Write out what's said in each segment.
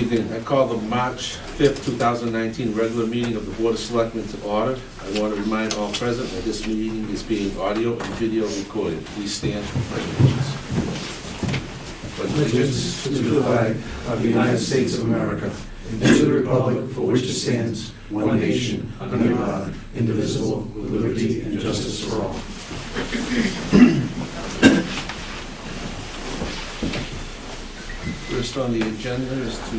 evening. I call the March 5th, 2019 regular meeting of the Board of Selectmen to order. I want to remind all present that this meeting is being audio and video recorded. Please stand for pledge allegiance. To the flag of the United States of America and to the republic for which it stands, one nation, under God, indivisible, with liberty and justice for all. First on the agenda is to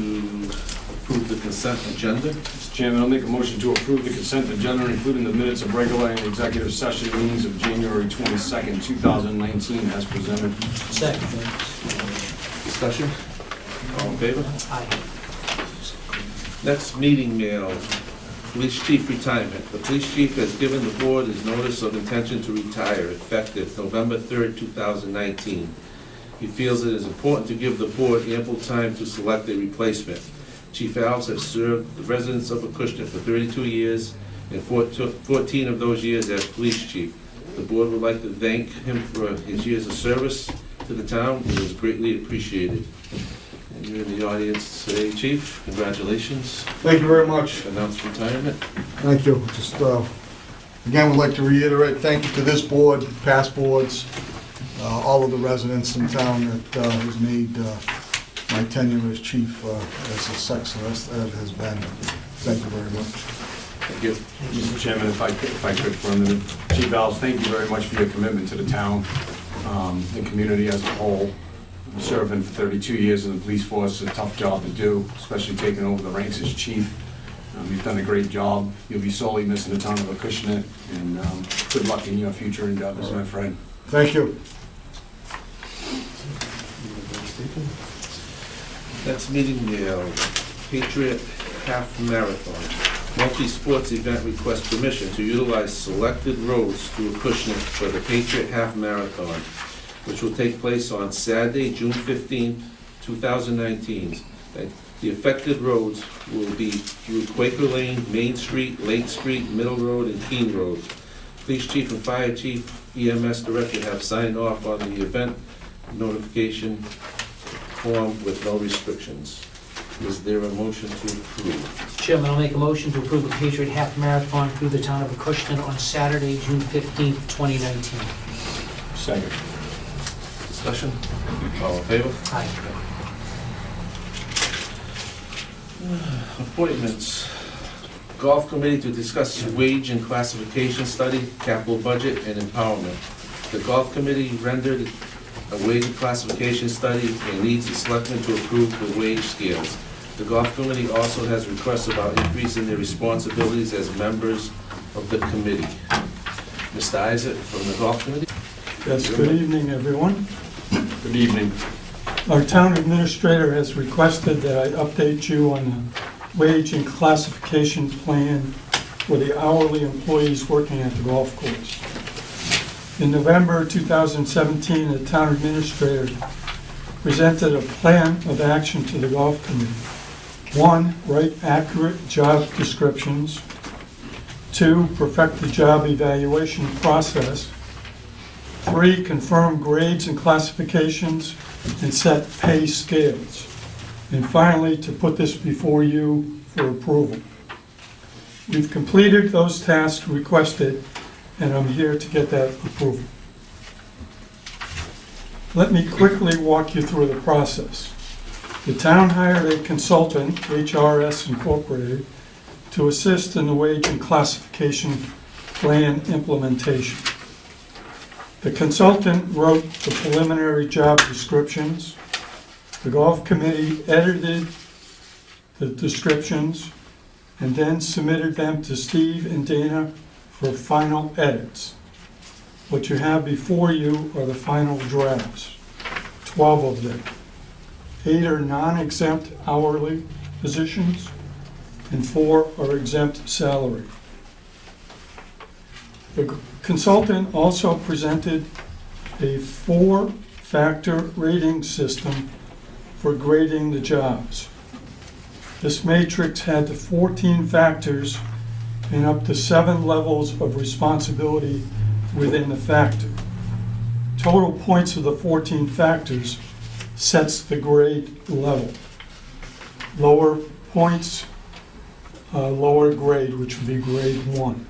approve the consent agenda. Mr. Chairman, I'll make a motion to approve the consent agenda, including the minutes of regular and executive session meetings of January 22nd, 2019, as presented. Second. Discussion? All in favor? Aye. Next meeting mail, Police Chief retirement. The Police Chief has given the Board his notice of intention to retire effective November 3rd, 2019. He feels it is important to give the Board ample time to select a replacement. Chief Alves has served the residents of Acushnet for 32 years, and 14 of those years as Police Chief. The Board would like to thank him for his years of service to the town. It is greatly appreciated. And you're in the audience today, Chief. Congratulations. Thank you very much. Announced retirement. Thank you. Just again, would like to reiterate thank you to this board, past boards, all of the residents in town that has made my tenure as chief as a success that has been. Thank you very much. Thank you. Mr. Chairman, if I could for a minute. Chief Alves, thank you very much for your commitment to the town, the community as a whole. Serving for 32 years in the police force is a tough job to do, especially taking over the ranks as chief. You've done a great job. You'll be sorely missing the town of Acushnet, and good luck in your future endeavors, my friend. Thank you. Next meeting mail, Patriot Half Marathon. Multi-sports event requests permission to utilize selected roads through Acushnet for the Patriot Half Marathon, which will take place on Saturday, June 15th, 2019. The affected roads will be through Quaker Lane, Main Street, Lake Street, Middle Road, and Keene Road. Police Chief and Fire Chief, EMS Director have signed off on the event notification form with no restrictions. Is there a motion to approve? Mr. Chairman, I'll make a motion to approve the Patriot Half Marathon through the town of Acushnet on Saturday, June 15th, 2019. Second. Discussion? All in favor? Aye. Appointments. Golf Committee to discuss wage and classification study, capital budget, and empowerment. The Golf Committee rendered a wage and classification study and needs the Selectmen to approve the wage scales. The Golf Committee also has requests about increasing their responsibilities as members of the committee. Mr. Isaac from the Golf Committee? Yes, good evening, everyone. Good evening. Our town administrator has requested that I update you on the wage and classification plan for the hourly employees working at the golf course. In November 2017, the town administrator presented a plan of action to the golf committee. 1, write accurate job descriptions. 2, perfect the job evaluation process. 3, confirm grades and classifications and set pay scales. And finally, to put this before you for approval. We've completed those tasks requested, and I'm here to get that approval. Let me quickly walk you through the process. The town hired a consultant, HRS Incorporated, to assist in the wage and classification plan implementation. The consultant wrote the preliminary job descriptions. The golf committee edited the descriptions and then submitted them to Steve and Dana for final edits. What you have before you are the final drafts, 12 of them. 8 are non-exempt hourly positions and 4 are exempt salary. The consultant also presented a 4-factor rating system for grading the jobs. This matrix had the 14 factors and up to 7 levels of responsibility within the factor. Total points of the 14 factors sets the grade level. lower points, lower grade, which would be grade 1.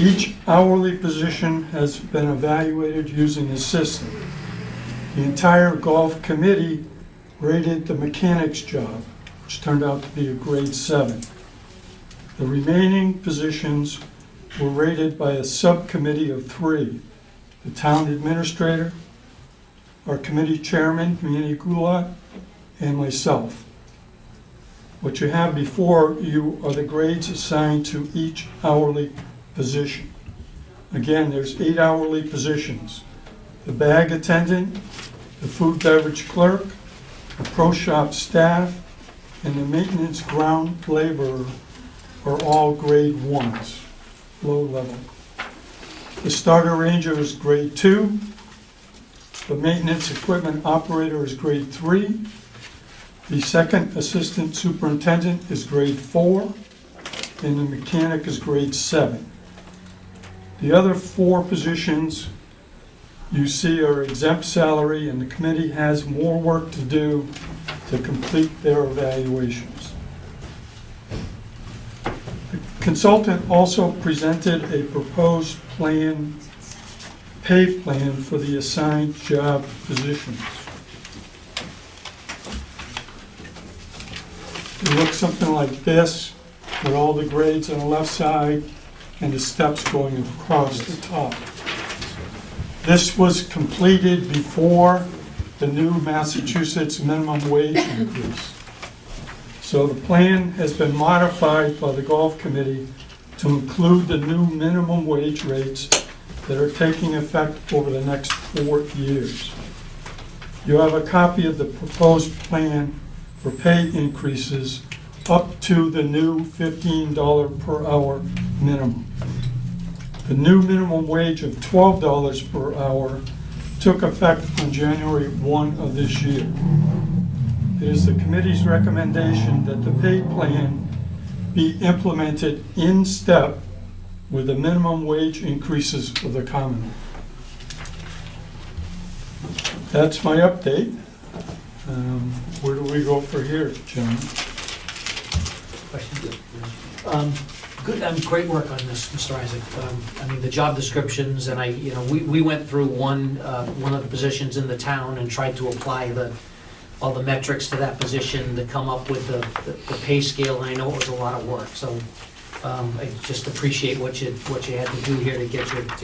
Each hourly position has been evaluated using the system. The entire golf committee rated the mechanic's job, which turned out to be a grade 7. The remaining positions were rated by a subcommittee of 3. The town administrator, our committee chairman, Manny Goulat, and myself. What you have before you are the grades assigned to each hourly position. Again, there's 8 hourly positions. The bag attendant, the food beverage clerk, the pro shop staff, and the maintenance ground laborer are all grade 1s, low level. The starter ranger is grade 2. The maintenance equipment operator is grade 3. The second assistant superintendent is grade 4, and the mechanic is grade 7. The other 4 positions you see are exempt salary, and the committee has more work to do to complete their evaluations. The consultant also presented a proposed pay plan for the assigned job positions. It looks something like this, with all the grades on the left side and the steps going across the top. This was completed before the new Massachusetts minimum wage increase. So the plan has been modified by the golf committee to include the new minimum wage rates that are taking effect over the next 4 years. You have a copy of the proposed plan for pay increases up to the new $15 per hour minimum. The new minimum wage of $12 per hour took effect on January 1 of this year. It is the committee's recommendation that the pay plan be implemented in step with the minimum wage increases of the Commonwealth. That's my update. Where do we go for here, John? Question? Good, great work on this, Mr. Isaac. I mean, the job descriptions, and we went through one of the positions in the town and tried to apply all the metrics to that position to come up with the pay scale, and I know it was a lot of work, so I just appreciate what you had to do here to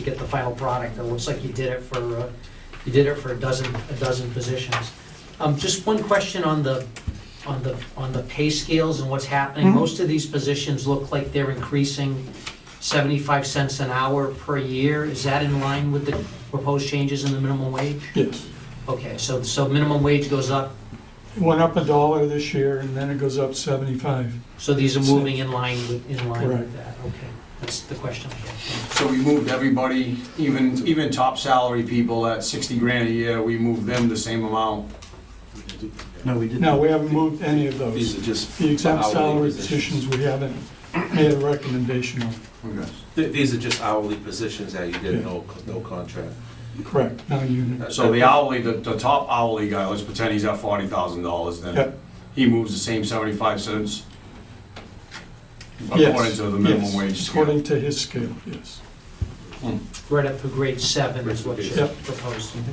get the final product. It looks like you did it for a dozen positions. Just one question on the pay scales and what's happening. Most of these positions look like they're increasing 75 cents an hour per year. Is that in line with the proposed changes in the minimum wage? Yes. Okay, so minimum wage goes up, It went up $1 this year, and then it goes up 75. so these are moving in line with Correct. that. Okay, that's the question I had. So we moved everybody, even top salary people at 60 grand a year, we moved them the same amount. No, we didn't. No, we haven't moved any of These those. are just The exempt hourly salary positions. positions, we haven't made a recommendation on. Okay. These are just hourly positions that you did no contract. Correct, non-union. So the hourly, the top hourly guy, let's pretend he's at $40,000, then Yep. he moves the same 75 cents? Yes, According to the minimum yes, wage scale. according to his scale, yes. Right up to grade 7 is what you're Yep. proposing.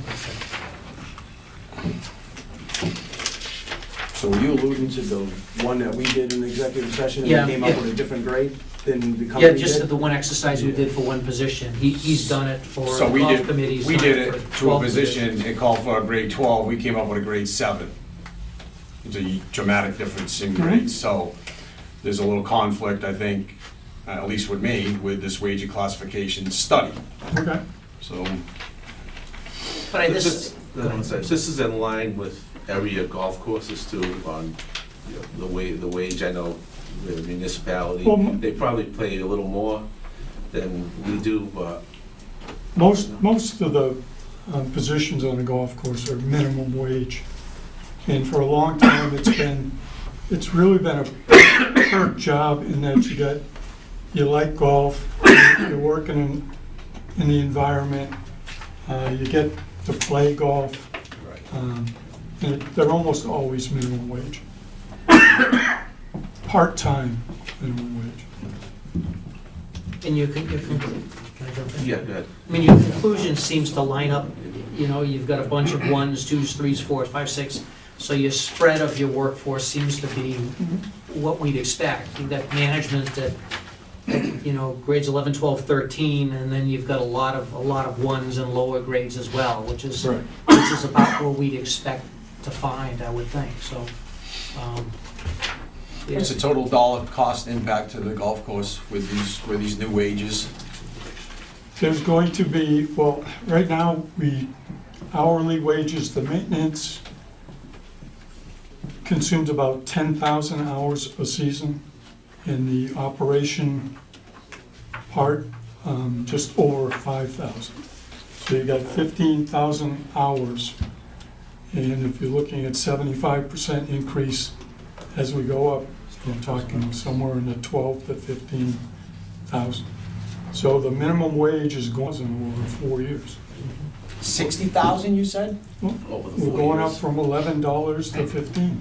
So were you alluding to the one that we did in the executive session and Yeah, we came up yeah. with a different grade than the Yeah, company just did? the one exercise we did for one position. He's done it for So we golf did, committees. we did it to a 12 position, it called for a grade 12, we came up with a grade 7. It's a dramatic difference in grades, so there's a little conflict, I think, at least with me, with this wage and classification study. Okay. So, But I just, This is in line with area golf courses too, on the wage. I know the municipality, Well, they probably pay a little more than we do, but Most of the positions on the golf course are minimum wage. And for a long time, it's really been a perk job in that you like golf, you're working in the environment, you get to play golf. They're almost always minimum wage. Part-time minimum wage. And can I jump in? Yeah, go ahead. I mean, your conclusion seems to line up, you know, you've got a bunch of 1s, 2s, 3s, 4s, 5, 6, so your spread of your workforce seems to be what we'd expect. You've got management that, you know, grades 11, 12, 13, and then you've got a lot of 1s and lower grades as well, which is about what we'd expect to find, I would think, so. Yeah. What's the total dollar cost impact to the golf course with these new wages? There's going to be, well, right now, hourly wages, the maintenance consumes about 10,000 hours a season. In the operation part, just over 5,000. So you got 15,000 hours. And if you're looking at 75% increase as we go up, you're talking somewhere in the 12 to 15,000. So the minimum wage is going over 4 years. 60,000, you said? Over the We're 4 going years. up from $11 to $15.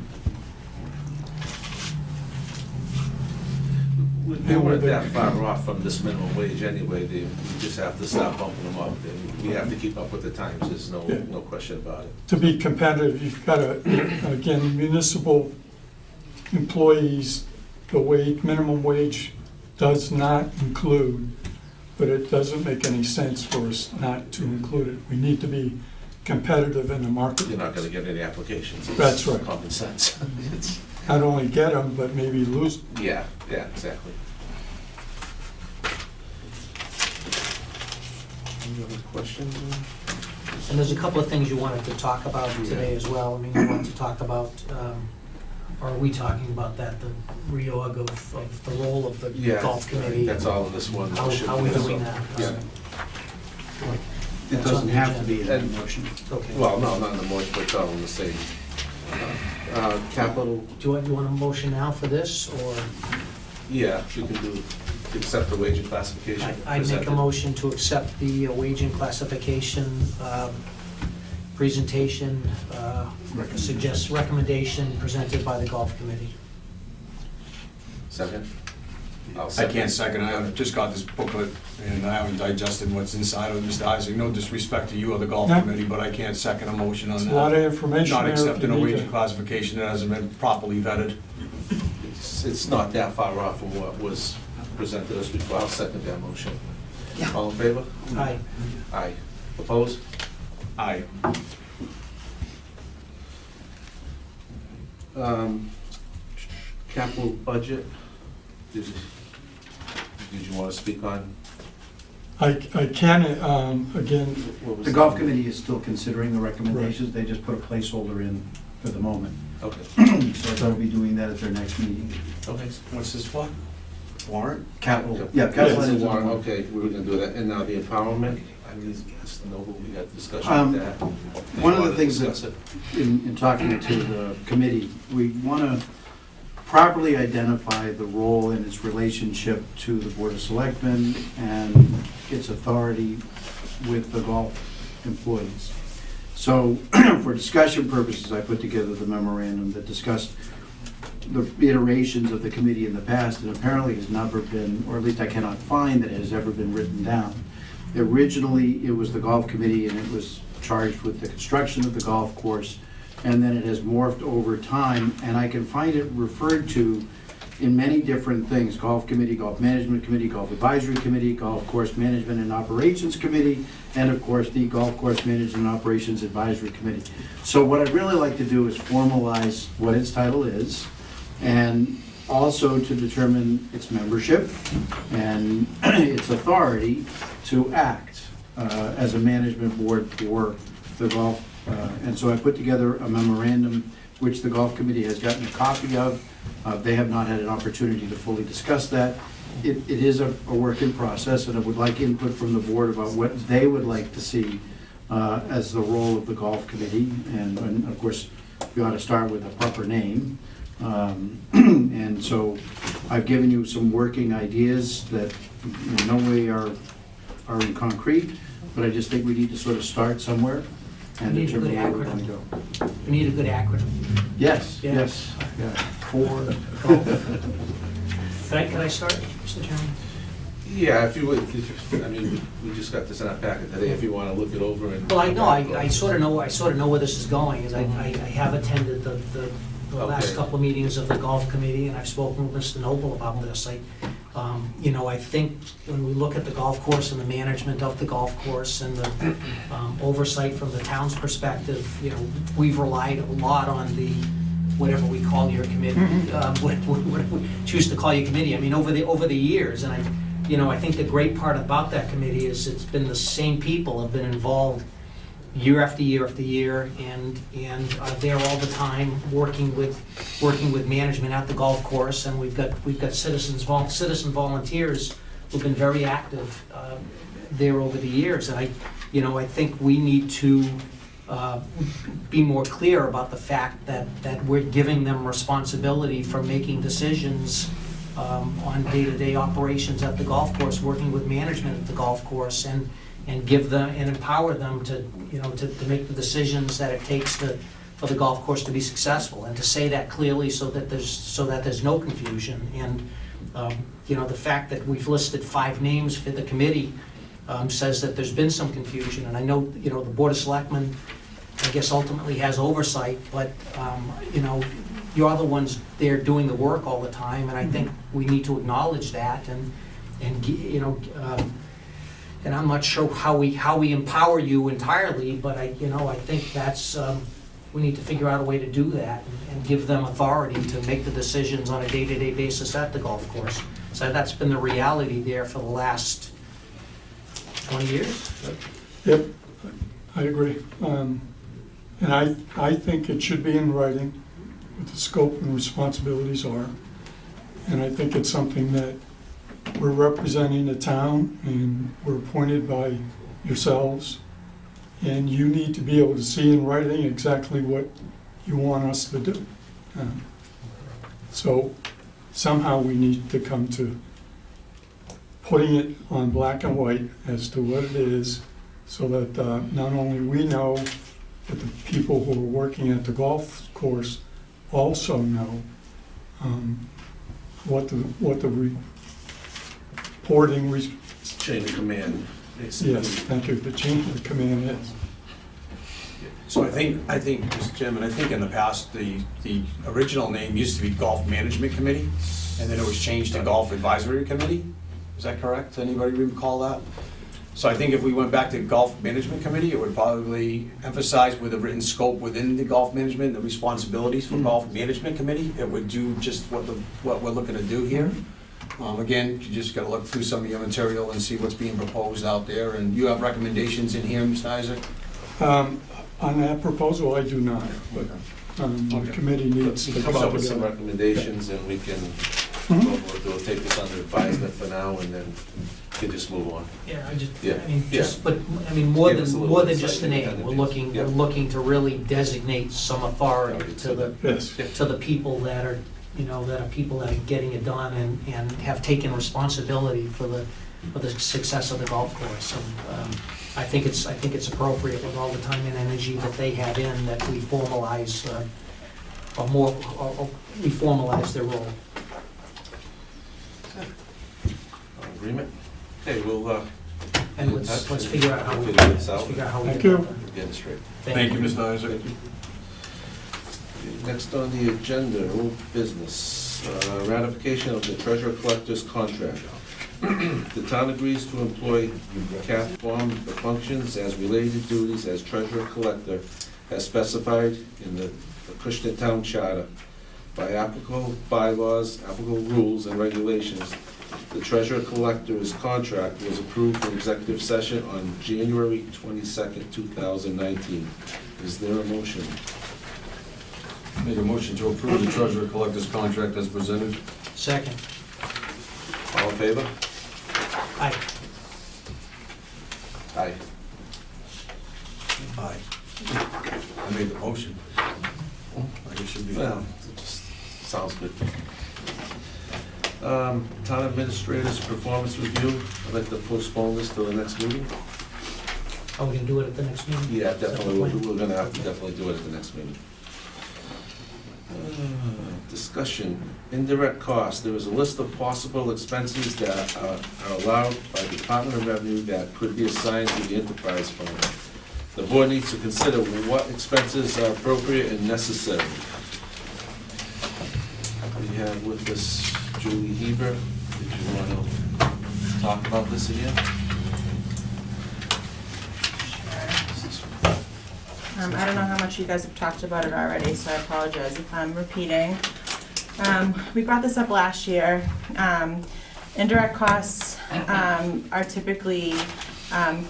They weren't that far off from this minimum wage anyway, we just have to start bumping them up, and we have to keep up with the times, there's no question about it. To be competitive, you've got to, again, municipal employees, the minimum wage does not include, but it doesn't make any sense for us not to include it. We need to be competitive in the market. You're not gonna get any applications. It's That's right. Common sense. It's, Not only get them, but maybe lose them. yeah, exactly. Any other questions? And there's a couple of things you wanted to talk about today as well. I mean, you wanted to talk about, or are we talking about that, the reorg of the role of the Yeah, golf committee? that's all in this one motion. How are we doing that? Yeah. It doesn't have to be in that And- motion. Okay. Well, no, not in the motion, but it's all in the same. Capital, Do you want a motion now for this, or? yeah, we can do, accept the wage and classification I'd make a presented. motion to accept the wage and classification presentation, suggest recommendation presented by the golf committee. Second? I'll I can't second, I just got this booklet, and I haven't digested what's inside of it, Mr. Isaac. No disrespect to you or the golf Yeah. committee, but I can't second a motion on It's that. a lot of information Not there. if you accepting a need wage to- and classification that hasn't been properly vetted. It's not that far off from what was presented to us before. I'll second that motion. All in favor? Aye. Aye. Opposed? Aye. Capital budget, did you want to speak on? I can, again, What was The golf committee is still considering the recommendations, they just put a placeholder in for the moment. Okay, So they'll be doing that at their next meeting. okay. What's this for? Warrant? Capital, yeah, capital That's the items are warrant. one. Okay, we were gonna do that. And now the empowerment, I mean, Mr. Noble, we had discussion with that. Do you One of wanna the things that, discuss it? in talking to the committee, we want to properly identify the role and its relationship to the Board of Selectmen and its authority with the golf employees. So, for discussion purposes, I put together the memorandum that discussed the iterations of the committee in the past, and apparently has never been, or at least I cannot find that it has ever been written down. Originally, it was the golf committee, and it was charged with the construction of the golf course, and then it has morphed over time, and I can find it referred to in many different things: golf committee, golf management committee, golf advisory committee, golf course management and operations committee, and of course, the golf course management and operations advisory committee. So what I'd really like to do is formalize what its title is, and also to determine its membership and its authority to act as a management board for the golf. And so I put together a memorandum which the golf committee has gotten a copy of. They have not had an opportunity to fully discuss that. It is a work in process, and I would like input from the board about what they would like to see as the role of the golf committee. And of course, we ought to start with a proper name. And so I've given you some working ideas that in no way are in concrete, but I just think we need to sort of start somewhere and We need a good determine where we're going to acronym. go. We need a good acronym. Yes, Yeah. yes. Yeah. For, Can I start, Mr. Chairman? Yeah, if you would, I mean, we just got this in our packet today, if you want to look it over and. Well, I know, I sort of know where this is going, is I have attended the last Okay. couple of meetings of the golf committee, and I've spoken with Mr. Noble about this. You know, I think when we look at the golf course and the management of the golf course and the oversight from the town's perspective, you know, we've relied a lot on the, whatever we call your committee, whatever we choose to call your committee, I mean, over the years, and I think the great part about that committee is it's been the same people have been involved year after year after year, and are there all the time working with management at the golf course, and we've got citizen volunteers who've been very active there over the years, and I think we need to be more clear about the fact that we're giving them responsibility for making decisions on day-to-day operations at the golf course, working with management at the golf course, and give them and empower them to make the decisions that it takes for the golf course to be successful, and to say that clearly so that there's no confusion. And the fact that we've listed 5 names for the committee says that there's been some confusion, and I know the Board of Selectmen, I guess, ultimately has oversight, but you're the ones there doing the work all the time, and I think we need to acknowledge that, and I'm not sure how we empower you entirely, but I think that's we need to figure out a way to do that and give them authority to make the decisions on a day-to-day basis at the golf course. So that's been the reality there for the last 20 years. Yep, I agree. And I think it should be in writing what the scope and responsibilities are. And I think it's something that we're representing the town, and we're appointed by yourselves, and you need to be able to see in writing exactly what you want us to do. So somehow we need to come to putting it on black and white as to what it is, so that not only we know, but the people who are working at the golf course also know what the reporting, Chain of command, basically. yes, thank you, the chain of command is. So I think, Mr. Chairman, I think in the past, the original name used to be Golf Management Committee, and then it was changed to Golf Advisory Committee. Is that correct? Anybody recall that? So I think if we went back to Golf Management Committee, it would probably emphasize with a written scope within the golf management, the responsibilities for Golf Management Committee. It would do just what we're looking to do here. Again, you just gotta look through some of your material and see what's being proposed out there, and you have recommendations in here, Mr. Isaac? On that proposal, I do not, but the committee needs to Come come up up with some together. recommendations, and we can, we'll take this under advisement for now, and then we can just move on. Yeah, Yeah, more Give us a than little just a insight name. into We're it. Yeah. looking to really designate some authority Yes, to the people that are, people that are getting it done and have taken responsibility for the success of the golf course. And I think it's appropriate with all the time and energy that they have in, that we formalize we formalize their role. Agreement? Okay, we'll, And let's figure out how we Figure this out. Thank get you. that done. get it straight. Thank you, Mr. Isaac. Next on the agenda, old business, ratification of the treasurer collector's contract. The town agrees to employ Kath Form the functions as related duties as treasurer collector as specified in the Acushnet Town Charter by applicable bylaws, applicable rules and regulations. The treasurer collector's contract was approved for executive session on January 22nd, 2019. Is there a motion? Make a motion to approve the treasurer collector's contract as presented. Second. All in favor? Aye. Aye. Aye. I made the motion. I guess should be. Well, it just sounds good. Town administrator's performance review, I'd like to postpone this till the next meeting. Are we gonna do it at the next meeting? Yeah, Is that the definitely, plan? we're gonna have to definitely do it at the next meeting. Discussion, indirect costs. There is a list of possible expenses that are allowed by the Department of Revenue that could be assigned to the enterprise fund. The board needs to consider what expenses are appropriate and necessary. We have with us Julie Heber. Did you want to talk about this again? I don't know how much you guys have talked about it already, so I apologize if I'm repeating. We brought this up last year. Indirect costs are typically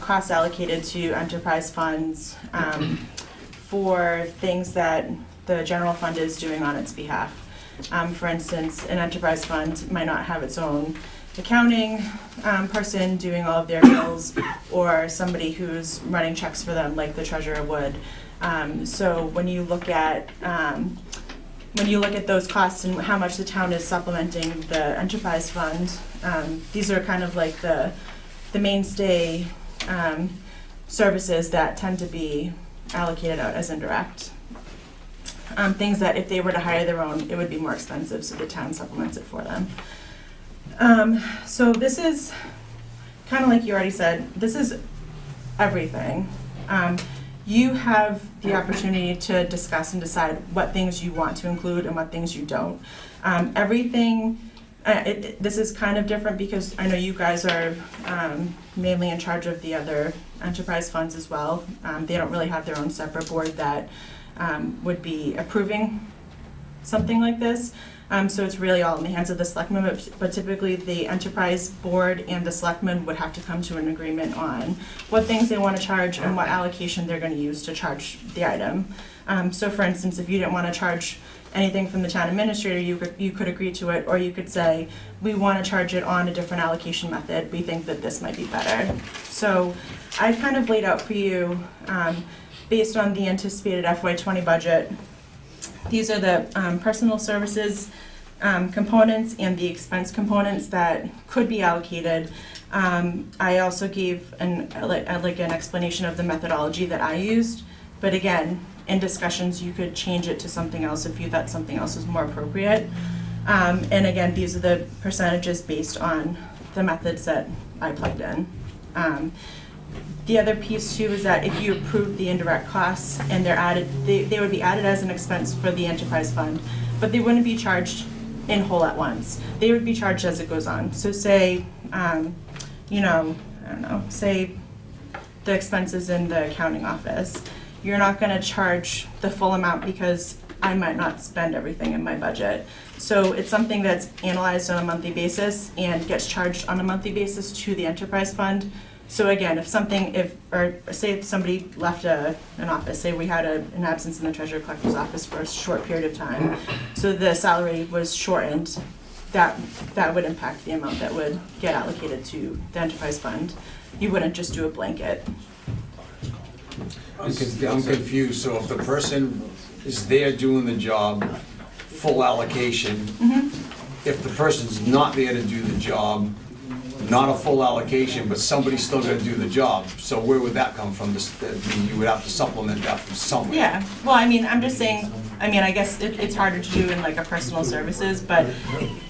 costs allocated to enterprise funds for things that the general fund is doing on its behalf. For instance, an enterprise fund might not have its own accounting person doing all of their bills, or somebody who's running checks for them, like the treasurer would. So when you look at those costs and how much the town is supplementing the enterprise fund, these are kind of like the mainstay services that tend to be allocated out as indirect. Things that if they were to hire their own, it would be more expensive, so the town supplements it for them. So this is kind of like you already said, this is everything. You have the opportunity to discuss and decide what things you want to include and what things you don't. Everything, this is kind of different because I know you guys are mainly in charge of the other enterprise funds as well. They don't really have their own separate board that would be approving something like this. So it's really all in the hands of the selectmen, but typically the enterprise board and the selectmen would have to come to an agreement on what things they want to charge and what allocation they're going to use to charge the item. So for instance, if you didn't want to charge anything from the town administrator, you could agree to it, or you could say, we want to charge it on a different allocation method. We think that this might be better. So I kind of laid out for you, based on the anticipated FY20 budget, these are the personal services components and the expense components that could be allocated. I also gave an explanation of the methodology that I used, but again, in discussions you could change it to something else if you thought something else was more appropriate. And again, these are the percentages based on the methods that I plugged in. The other piece too is that if you approve the indirect costs and they're added, they would be added as an expense for the enterprise fund, but they wouldn't be charged in whole at once. They would be charged as it goes on. So say, say the expenses in the accounting office, you're not gonna charge the full amount because I might not spend everything in my budget. So it's something that's analyzed on a monthly basis and gets charged on a monthly basis to the enterprise fund. So again, if somebody left an office, say we had an absence in the treasurer collector's office for a short period of time, so the salary was shortened, that would impact the amount that would get allocated to the enterprise fund. You wouldn't just do a blanket. I'm confused, so if the person is there doing the job, full allocation, if the person's not there to do the job, not a full allocation, but somebody's still gonna do the job, so where would that come from? You would have to supplement that from somewhere. Yeah, well, I mean, I'm just saying, I guess it's harder to do in like a personal services, but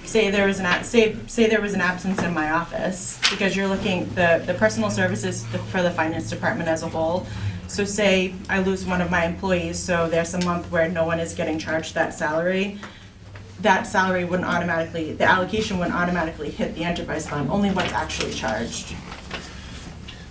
say there was an absence in my office, because you're looking, the personal services for the finance department as a whole. So say I lose one of my employees, so there's a month where no one is getting charged that salary wouldn't automatically, the allocation wouldn't automatically hit the enterprise fund, only what's actually charged.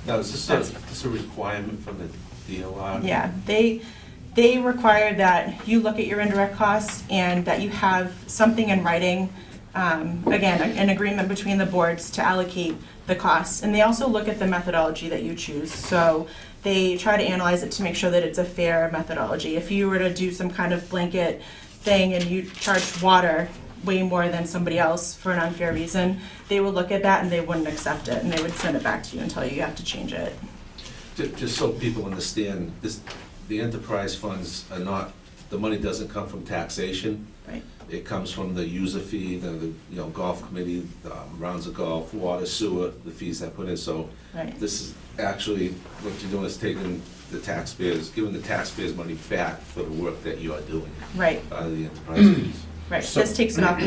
Now, is this a requirement from the DOR? Yeah, they require that you look at your indirect costs and that you have something in writing, again, an agreement between the boards to allocate the costs. And they also look at the methodology that you choose. So they try to analyze it to make sure that it's a fair methodology. If you were to do some kind of blanket thing and you charged water way more than somebody else for an unfair reason, they would look at that and they wouldn't accept it, and they would send it back to you and tell you have to change it. Just so people understand, the enterprise funds are not, the money doesn't come from taxation. Right. It comes from the user fee, the golf committee, rounds of golf, water, sewer, the fees that put in. So Right. this is actually, what you're doing is taking the taxpayers, giving the taxpayers money back for the work that you are doing Right, out of the enterprise fees. right. So- This takes it off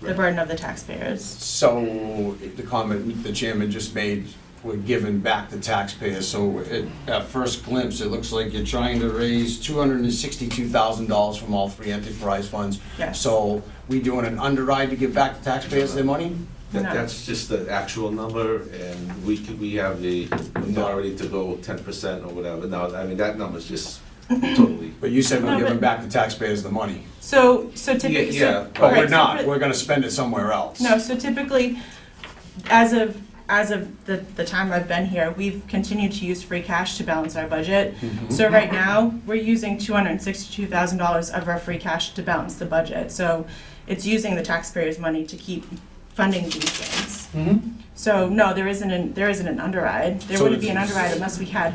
the burden of the taxpayers. So, the comment the chairman just made, we're giving back the taxpayers, so at first glimpse, it looks like you're trying to raise $262,000 from all three enterprise funds. Yes. So, we doing an underride to give back the taxpayers their money? No. That's just the actual number, and we have the authority to go 10% or whatever. No, I mean, that number's just totally, But you said No, we're giving but- back the taxpayers the money. So typically. Yeah, But we're right, so not, for- we're gonna spend it somewhere else. No, so typically, as of the time I've been here, we've continued to use free cash to balance our budget. Mhm. So right now, we're using $262,000 of our free cash to balance the budget. So it's using the taxpayers' money to keep funding these things. Mhm. So no, there isn't an underride. There So wouldn't be an it's- underride unless we had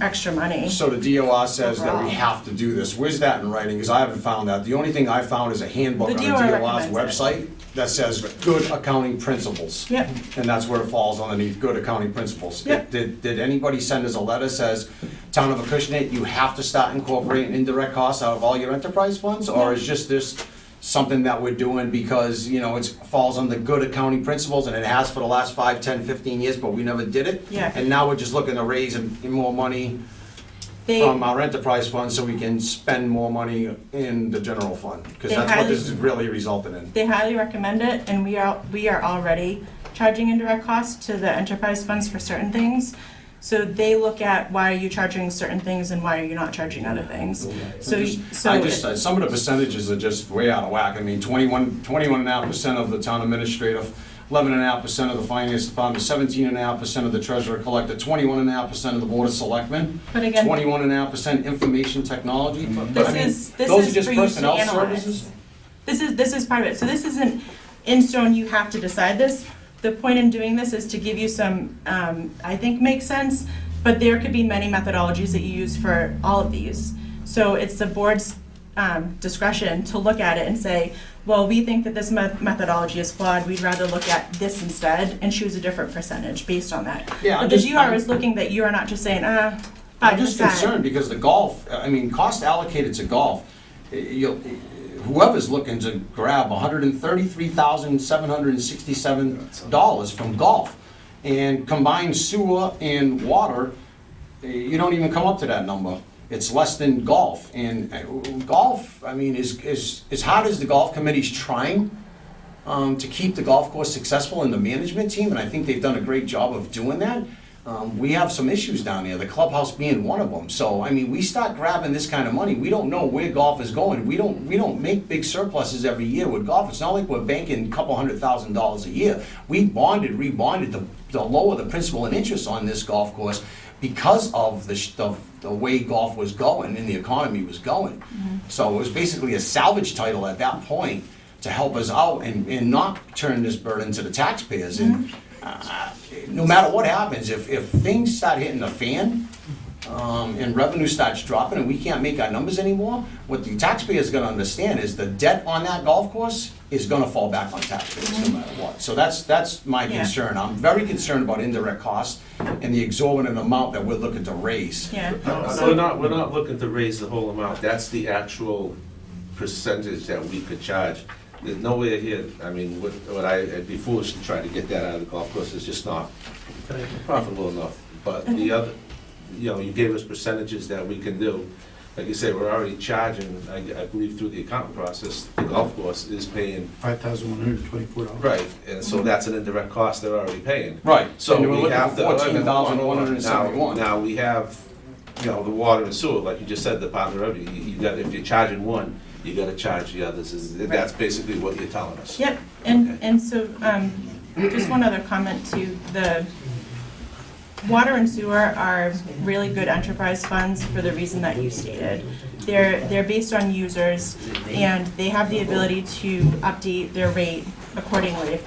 extra money. So the DOR says that we Overall. have to do this. Where's that in writing? Because I haven't found that. The only thing I found is a handbook The on the DOR DOR's recommends website that says good accounting principles. Yep, And that's where it falls underneath, good accounting principles. Yep. Did anybody send us a letter says, Town of Acushnet, you have to start incorporating indirect costs out of all your enterprise funds? Or is just this something that we're doing because, you know, it falls under good accounting principles and it has for the last 5, 10, 15 years, but we never did it? yeah. And now we're just looking to raise more money They, from our enterprise fund so we can spend more money in the general fund? Because They that's what highly- this is really resulting in. They highly recommend it, and we are already charging indirect costs to the enterprise funds for certain things. So they look at why are you charging certain things and why are you not charging other things. Some of the percentages are just way out of whack. I mean, 21.5% of the town administrator, 11.5% of the finance department, 17.5% of the treasurer collector, 21.5% of the board of selectmen, But again, 21.5% information technology. But this I mean, is those are just for you to personnel analyze. services? This is part of it. So this isn't in stone, you have to decide this. The point in doing this is to give you some, I think makes sense, but there could be many methodologies that you use for all of these. So it's the board's discretion to look at it and say, well, we think that this methodology is flawed, we'd rather look at this instead and choose a different percentage based on that. Yeah, But the GR is looking that you are not just saying, 5%. I'm just concerned because the golf, I mean, cost allocated to golf, whoever's looking to grab $133,767 from golf and combine sewer and water, you don't even come up to that number. It's less than golf. And golf, I mean, is as hard as the golf committee's trying to keep the golf course successful in the management team, and I think they've done a great job of doing that. We have some issues down there, the clubhouse being one of them. So, I mean, we start grabbing this kind of money, we don't know where golf is going. We don't make big surpluses every year with golf. It's not like we're banking a couple $100,000 a year. We rebonded to lower the principal and interest on this golf course because of the way golf was going and the economy was going. So it was basically a salvage title at that point to help us out and not turn this burden to the taxpayers. And no matter what happens, if things start hitting the fan and revenue starts dropping and we can't make our numbers anymore, what the taxpayers gonna understand is the debt on that golf course is gonna fall back on taxpayers no matter what. So that's my Yeah. concern. I'm very concerned about indirect costs and the exorbitant amount that we're looking to raise. Yeah. we're not looking to raise the whole amount. That's the actual percentage that we could charge. There's nowhere here, I mean, I'd be foolish to try to get that out of the golf course. It's just not profitable enough. But the other, you gave us percentages that we can do. Like you say, we're already charging, I believe through the accounting process, the golf course is paying. $5,124. Right, and so that's an indirect cost they're already paying. Right. So And we're we looking have for to. $14,171. Now, we have, the water and sewer, like you just said, the Department of Revenue, you got, if you're charging one, you gotta charge the others. That's basically what you're telling us. Yep, Okay. and so, just one other comment to the water and sewer are really good enterprise funds for the reason that you stated. They're based on users and they have the ability to update their rate accordingly. If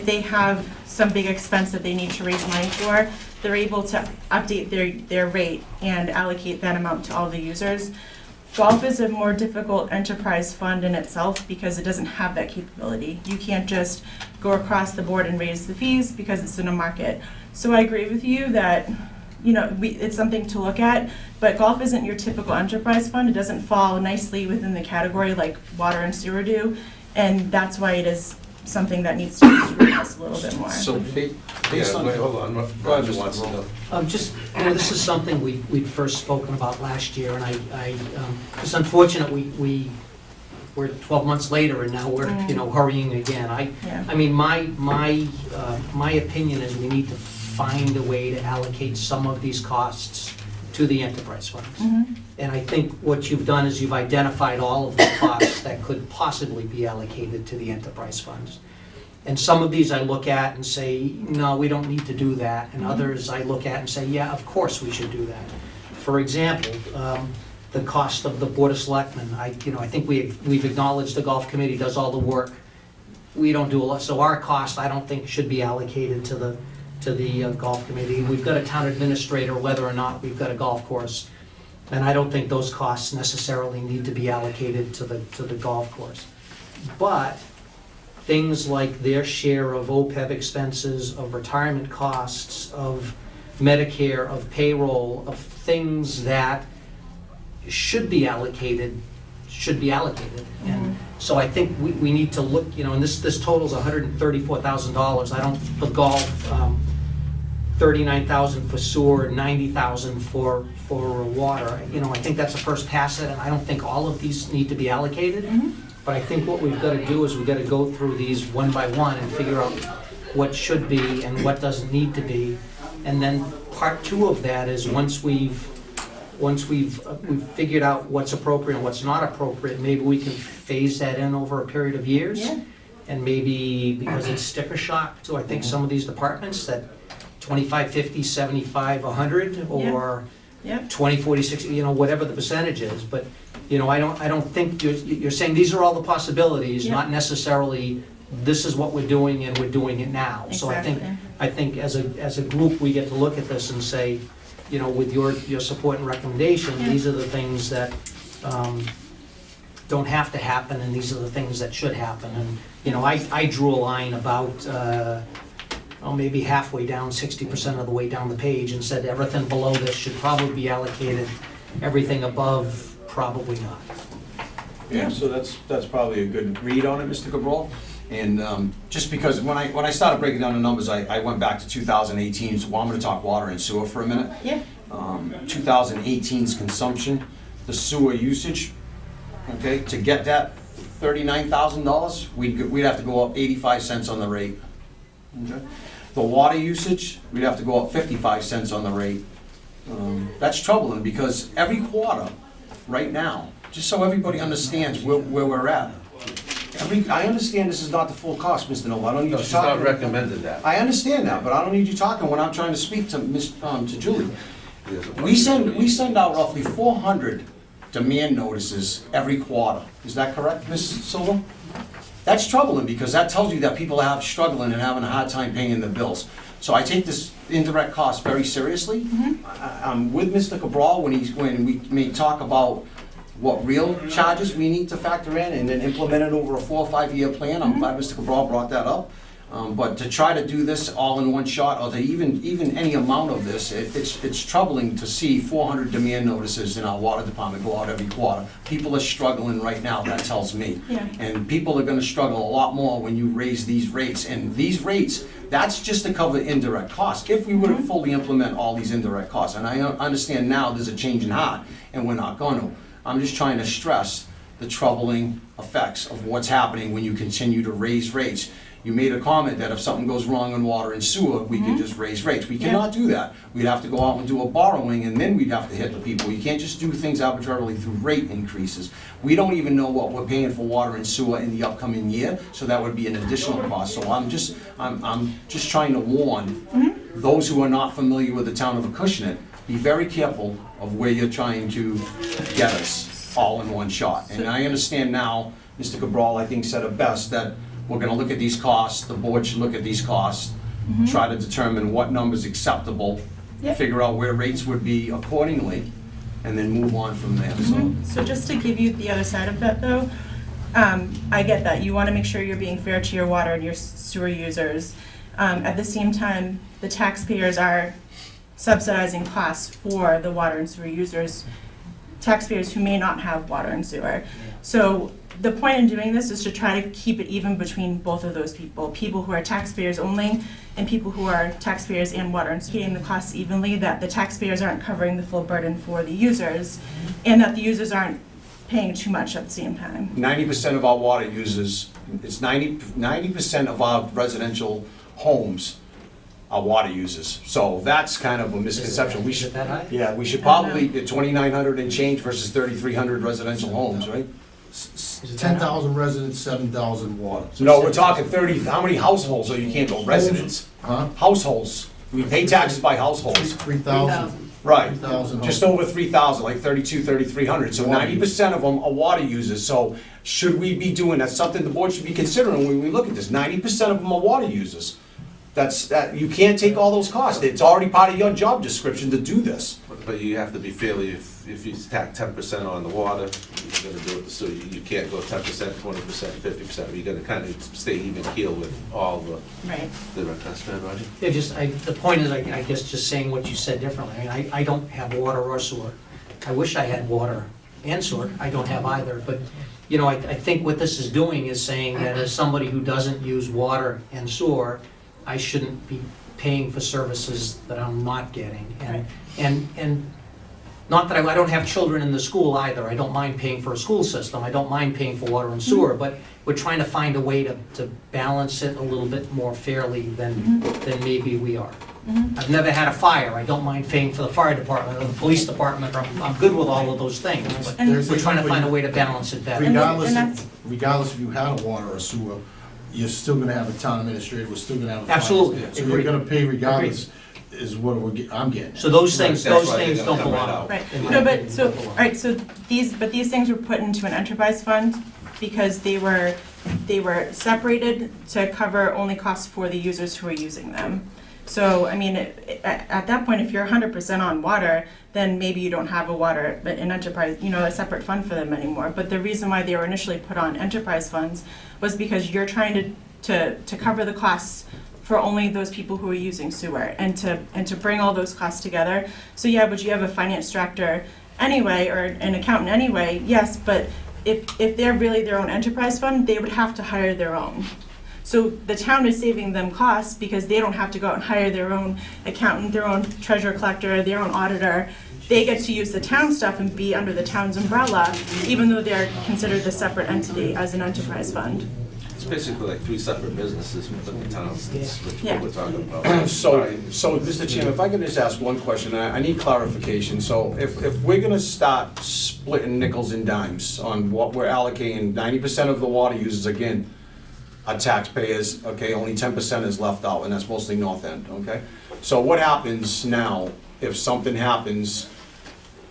they have some big expense that they need to raise money for, they're able to update their rate and allocate that amount to all the users. Golf is a more difficult enterprise fund in itself because it doesn't have that capability. You can't just go across the board and raise the fees because it's in a market. So I agree with you that you know, it's something to look at, but golf isn't your typical enterprise fund. It doesn't fall nicely within the category like water and sewer do, and that's why it is something that needs to be scrutinized a little bit more. So based Yeah, on... wait, hold on, Go ahead, Roger Mr. wants to Cabral. know. Just, you know, this is something we'd first spoken about last year, and it's unfortunate we're 12 months later, and now we're, you know, hurrying again. Yeah. I mean, my opinion is we need to find a way to allocate some of these costs to the enterprise funds. Mhm. And I think what you've done is you've identified all of the costs that could possibly be allocated to the enterprise funds. And some of these I look at and say, no, we don't need to do that. And others I look at and say, yeah, of course we should do that. For example, the cost of the Board of Selectmen. I think we've acknowledged the golf committee does all the work. We don't do a lot, so our cost, I don't think, should be allocated to the golf committee. We've got a town administrator, whether or not we've got a golf course. And I don't think those costs necessarily need to be allocated to the golf course. But things like their share of OPEB expenses, of retirement costs, of Medicare, of payroll, of things that should be allocated. And so I think we need to look, you know, and this totals $134,000. For golf, $39,000 for sewer, $90,000 for water. You know, I think that's a first pass at it, and I don't think all of these need to be allocated. But I think what we've got to do is we've got to go through these one by one and figure out what should be and what doesn't need to be. And then part two of that is once we've figured out what's appropriate and what's not appropriate, maybe we can phase that in over a period of years. Yeah. And maybe, because it's sticker shock to, I think, some of these departments, that 25, 50, 75, 100, or Yep. 20, 40, 60, you know, whatever the percentage is. But, you know, I don't think, you're saying these are all the possibilities, Yeah. not necessarily this is what we're doing and we're doing it now. So Exactly. I think as a group, we get to look at this and say, you know, with your support and recommendation, Yeah. these are the things that don't have to happen, and these are the things that should happen. And, you know, I drew a line about, maybe halfway down, 60% of the way down the page, and said everything below this should probably be allocated, everything above, probably not. Yeah, so that's probably a good read on it, Mr. Cabral. And just because when I started breaking down the numbers, I went back to 2018, so I'm gonna talk water and sewer for a minute. Yeah. 2018's consumption, the sewer usage, okay, to get that $39,000, we'd have to go up 85 cents on the rate. Okay. The water usage, we'd have to go up 55 cents on the rate. That's troubling because every quarter, right now, just so everybody understands where we're at, I understand this is not the full cost, Mr. Noble. I don't need No, you she's not talking. recommended that. I understand that, but I don't need you talking when I'm trying to speak to to Julie. There's a bunch We of- send out roughly 400 demand notices every quarter. Is that correct, Ms. Silva? That's troubling because that tells you that people are struggling and having a hard time paying their bills. So I take this indirect cost very seriously. I'm with Mr. Cabral when we may talk about what real charges we need to factor in and then implement it over a 4 or 5 year plan. I'm glad Mr. Cabral brought that up. But to try to do this all in one shot, or to even any amount of this, it's troubling to see 400 demand notices in our water department go out every quarter. People are struggling right now, that tells me. Yeah. And people are gonna struggle a lot more when you raise these rates. And these rates, that's just to cover indirect costs, if we were to fully implement all these indirect costs. And I understand now there's a change in heart, and we're not gonna. I'm just trying to stress the troubling effects of what's happening when you continue to raise rates. You made a comment that if something goes wrong in water and sewer, we can just raise rates. We cannot do that. We'd have to go out and do a borrowing, and then we'd have to hit the people. You can't just do things arbitrarily through rate increases. We don't even know what we're paying for water and sewer in the upcoming year, so that would be an additional cost. So I'm just trying to warn those who are not familiar with the town of Acushnet, be very careful of where you're trying to get us all in one shot. And I understand now, Mr. Cabral, I think, said it best, that we're gonna look at these costs, the board should look at these costs, try to determine what number's acceptable, Yep. figure out where rates would be accordingly, and then move on from there, so. So just to give you the other side of that though, I get that. You want to make sure you're being fair to your water and your sewer users. At the same time, the taxpayers are subsidizing costs for the water and sewer users, taxpayers who may not have water and sewer. So the point in doing this is to try to keep it even between both of those people who are taxpayers only and people who are taxpayers and water, and splitting the costs evenly, that the taxpayers aren't covering the full burden for the users, and that the users aren't paying too much at the same time. 90% of our water users, it's 90% of our residential homes are water users. So that's kind of a misconception. We Is it should, that high? yeah, we should probably, 2,900 and change versus 3,300 residential homes, right? 10,000 residents, 7,000 water. No, we're talking 30, how many households, so you can't go residents? Huh? Households. We pay taxes by households. 3,000. Right. 3,000 Just over 3,000, like 3,300. So 90% of them are water users. So should we be doing, that's something the board should be considering when we look at this. 90% of them are water users. You can't take all those costs. It's already part of your job description to do this. But you have to be fairly, if you tack 10% on the water, you're gonna do it, so you can't go 10%, 20%, 50%. You gotta kind of stay even keel with all Right. the that's fair, Roger? Yeah, the point is, I guess, just saying what you said differently. I mean, I don't have water or sewer. I wish I had water and sewer. I don't have either, but, you know, I think what this is doing is saying that as somebody who doesn't use water and sewer, I shouldn't be paying for services that I'm not getting. And not that I don't have children in the school either. I don't mind paying for a school system. I don't mind paying for water and sewer, but we're trying to find a way to balance it a little bit more fairly than maybe we are. I've never had a fire. I don't mind paying for the fire department or the police department. I'm good with all of those things, but And- we're trying to find a way to balance it better. Regardless if you had a water or sewer, you're still gonna have a town administrator, we're still gonna have a finance. Absolutely. So you're gonna pay regardless, is what I'm getting. So those things That's why they're don't gonna come right belong. out. Right, In my no, but, opinion, so, don't belong. all right, so these things were put into an enterprise fund because they were separated to cover only costs for the users who are using them. So, I mean, at that point, if you're 100% on water, then maybe you don't have an enterprise, a separate fund for them anymore. But the reason why they were initially put on enterprise funds was because you're trying to cover the costs for only those people who are using sewer, and to bring all those costs together. So yeah, but you have a finance director anyway, or an accountant anyway, yes, but if they're really their own enterprise fund, they would have to hire their own. So the town is saving them costs because they don't have to go out and hire their own accountant, their own treasurer collector, their own auditor. They get to use the town stuff and be under the town's umbrella, even though they're considered a separate entity as an enterprise fund. It's basically like 3 separate businesses within the towns, that's Yeah. what we're talking about. So, Mr. Chairman, if I could just ask one question, I need clarification. So if we're gonna start splitting nickels and dimes on what we're allocating, 90% of the water users, again, are taxpayers, okay, only 10% is left out, and that's mostly North End, okay? So what happens now if something happens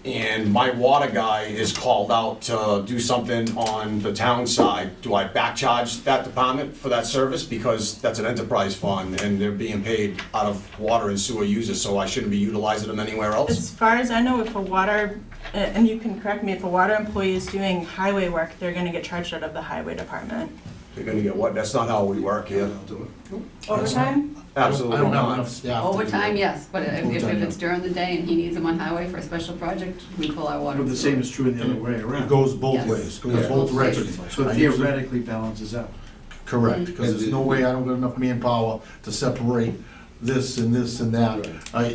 and my water guy is called out to do something on the town side? Do I back charge that department for that service? Because that's an enterprise fund and they're being paid out of water and sewer users, so I shouldn't be utilizing them anywhere else? As far as I know, if a water, and you can correct me, if a water employee is doing highway work, they're gonna get charged out of the highway department. You're gonna get what? That's not how we work here. Overtime? Absolutely I don't have not. enough staff. to do Overtime, that. yes, but if it's during the day and he needs them on highway for a special project, we pull our water. But the same is true in the other way It around. goes both Yes. ways, goes Yeah. both Both ways. directions. So I usually- theoretically balances out. Correct, because there's no way I don't got enough manpower to separate this and this and that.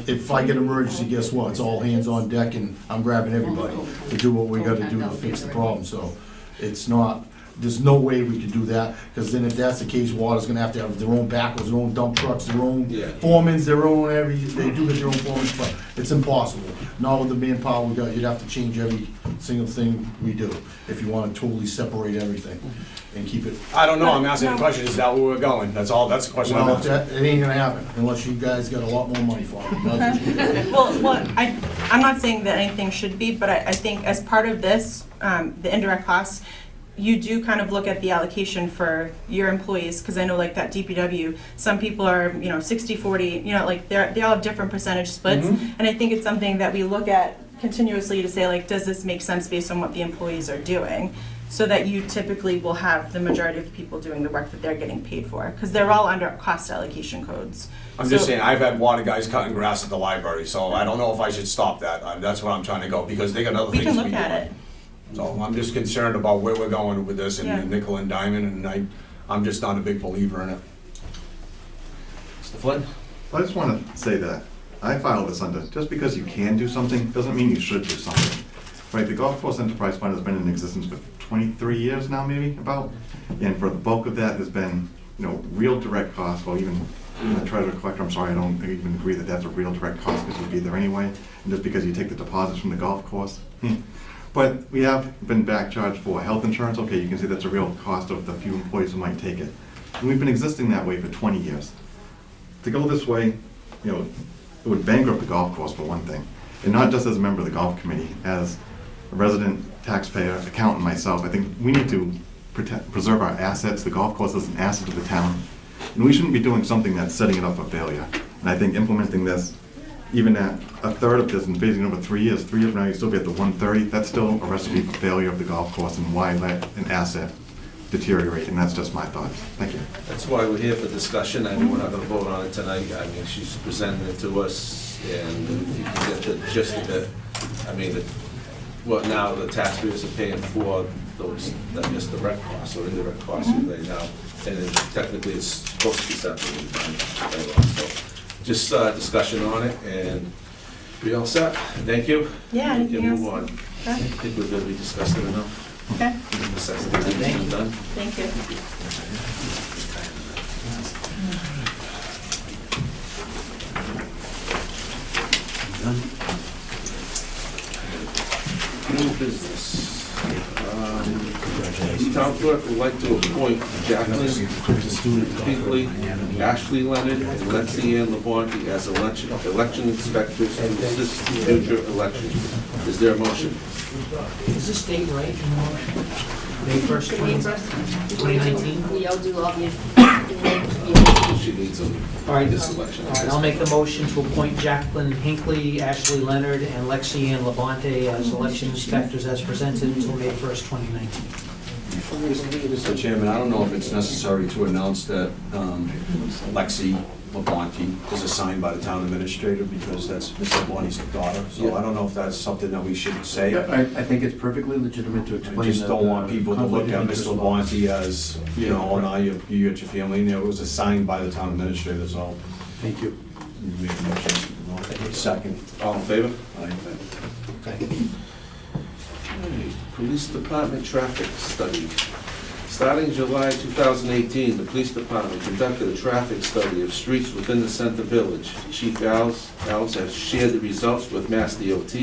If I get emergency, guess what? It's all hands on deck and I'm grabbing everybody to do what we gotta do to fix the problem. So it's not, there's no way we could do that, because then if that's the case, water's gonna have to have their own backhoes, their own dump trucks, their own Yeah. foremans, their own they do get their own foremans, but it's impossible. Not with the manpower we got, you'd have to change every single thing we do if you wanna totally separate everything and keep it. I don't know, I'm asking a question, is that where we're going? That's all, that's the question I'm Well, asking. it ain't gonna happen unless you guys got a lot more money for it. Well, I'm not saying that anything should be, but I think as part of this, the indirect costs, you do kind of look at the allocation for your employees, because I know like that DPW, some people are, 60-40, like they all have different percentage splits. And I think it's something that we look at continuously to say, like, does this make sense based on what the employees are doing? So that you typically will have the majority of the people doing the work that they're getting paid for, because they're all under cost allocation codes. I'm just So- saying, I've had water guys cutting grass at the library, so I don't know if I should stop that. That's where I'm trying to go, because they got other We things to can be look doing. at it. So I'm just concerned about where we're going with this Yeah. and nickel and diamond, and I'm just not a big believer in it. Mr. Flynn? I just want to say that I filed this under, just because you can do something, doesn't mean you should do something. Right, the Golf Course Enterprise Fund has been in existence for 23 years now, maybe, about. And for the bulk of that, there's been, real direct costs, well, even the treasurer collector, I'm sorry, I don't even agree that that's a real direct cost, because you'd be there anyway, and just because you take the deposits from the golf course. But we have been back charged for health insurance, okay, you can see that's a real cost of the few employees who might take it. And we've been existing that way for 20 years. To go this way, it would bankrupt the golf course for one thing. And not just as a member of the golf committee, as a resident, taxpayer, accountant myself, I think we need to preserve our assets. The golf course is an asset to the town. And we shouldn't be doing something that's setting it up for failure. And I think implementing this, even at a third of this and phasing over 3 years, 3 years from now you still be at the 130, that's still a recipe for failure of the golf course, and why let an asset deteriorate, and that's just my thoughts. Thank you. That's why we're here for discussion. I mean, we're not gonna vote on it tonight. I mean, she's presenting it to us, and if you can get the gist of it, I mean, what now the taxpayers are paying for those, I guess, the direct costs or indirect costs right now. And then technically, it's supposed to be separated by law. So just discussion on it, and we all set? Thank you. Yeah, We can anything move else? on. I think we're good. We discussed it enough. Okay, Thank you. Done. thank you. New business. Town clerk would like to appoint Jacqueline Pinkley, Ashley Leonard, and Lexi Ann Labonte as election inspectors to assist in future elections. Is there a motion? Is this date right in the motion? May 1st, 2019? We'll do all the. She needs them All right, this election. all right, I'll make the motion to appoint Jacqueline Hinckley, Ashley Leonard, and Lexi Ann Labonte as election inspectors as presented until May 1st, 2019. Mr. Chairman, I don't know if it's necessary to announce that Lexi Labonte is assigned by the town administrator, because that's Mr. Labonte's daughter, so I don't know if that's something that we should say. I think it's perfectly legitimate to explain I that. just don't want people to look at conflict Mr. of interest Labonte as, oh, now you got your family, and it was assigned by the town administrator, so. law. Thank you. You make a motion. Second. All in favor? Aye. Okay, Police Department traffic study. Starting July 2018, the police department conducted a traffic study of streets within the center village. Chief Alves has shared the results with Mass DOT,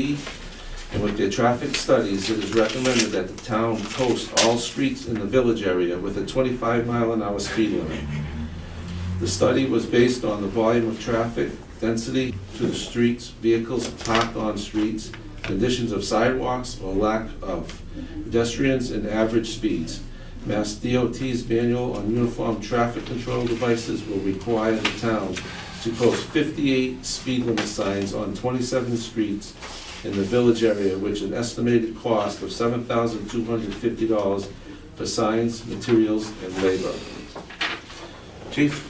and with their traffic studies, it is recommended that the town post all streets in the village area with a 25-mile-an-hour speed limit. The study was based on the volume of traffic, density to the streets, vehicles parked on streets, conditions of sidewalks or lack of pedestrians, and average speeds. Mass DOT's manual on uniform traffic control devices will require the town to post 58 speed limit signs on 27 streets in the village area, which an estimated cost of $7,250 for signs, materials, and labor. Chief,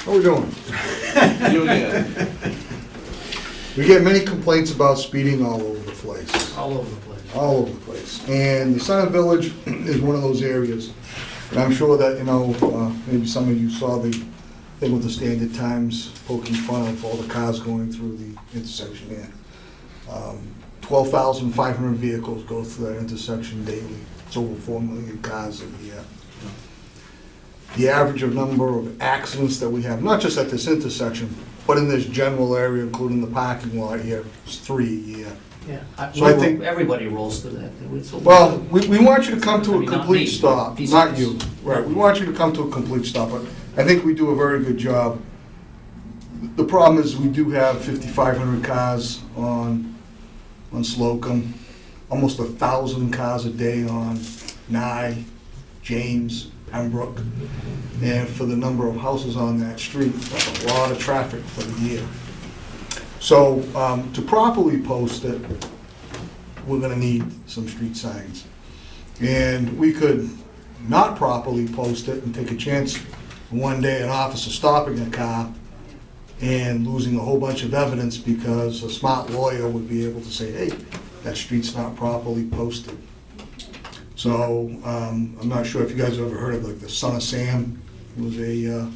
How we doing? you again. We get many complaints about speeding all over the place. All over the place. All over the place. And the Center Village is one of those areas. And I'm sure that, maybe some of you saw the thing with the Standard Times poking fun of all the cars going through the intersection there. 12,500 vehicles go through that intersection daily. It's over 4 million cars a year. The average of number of accidents that we have, not just at this intersection, but in this general area, including the parking lot here, is 3 a year. Yeah, So I think- everybody rolls through that. Well, we want you to come to I a mean, not complete me, stop, but not pieces. you. Right, we want you to come to a complete stop, but I think we do a very good job. The problem is, we do have 5,500 cars on Slocum, almost 1,000 cars a day on Nye, James, Pembroke. And for the number of houses on that street, that's a lot of traffic for the year. So, to properly post it, we're gonna need some street signs. And we could not properly post it and take a chance one day an officer stopping a car and losing a whole bunch of evidence because a smart lawyer would be able to say, hey, that street's not properly posted. So, I'm not sure if you guys have ever heard of like the Son of Sam, who was a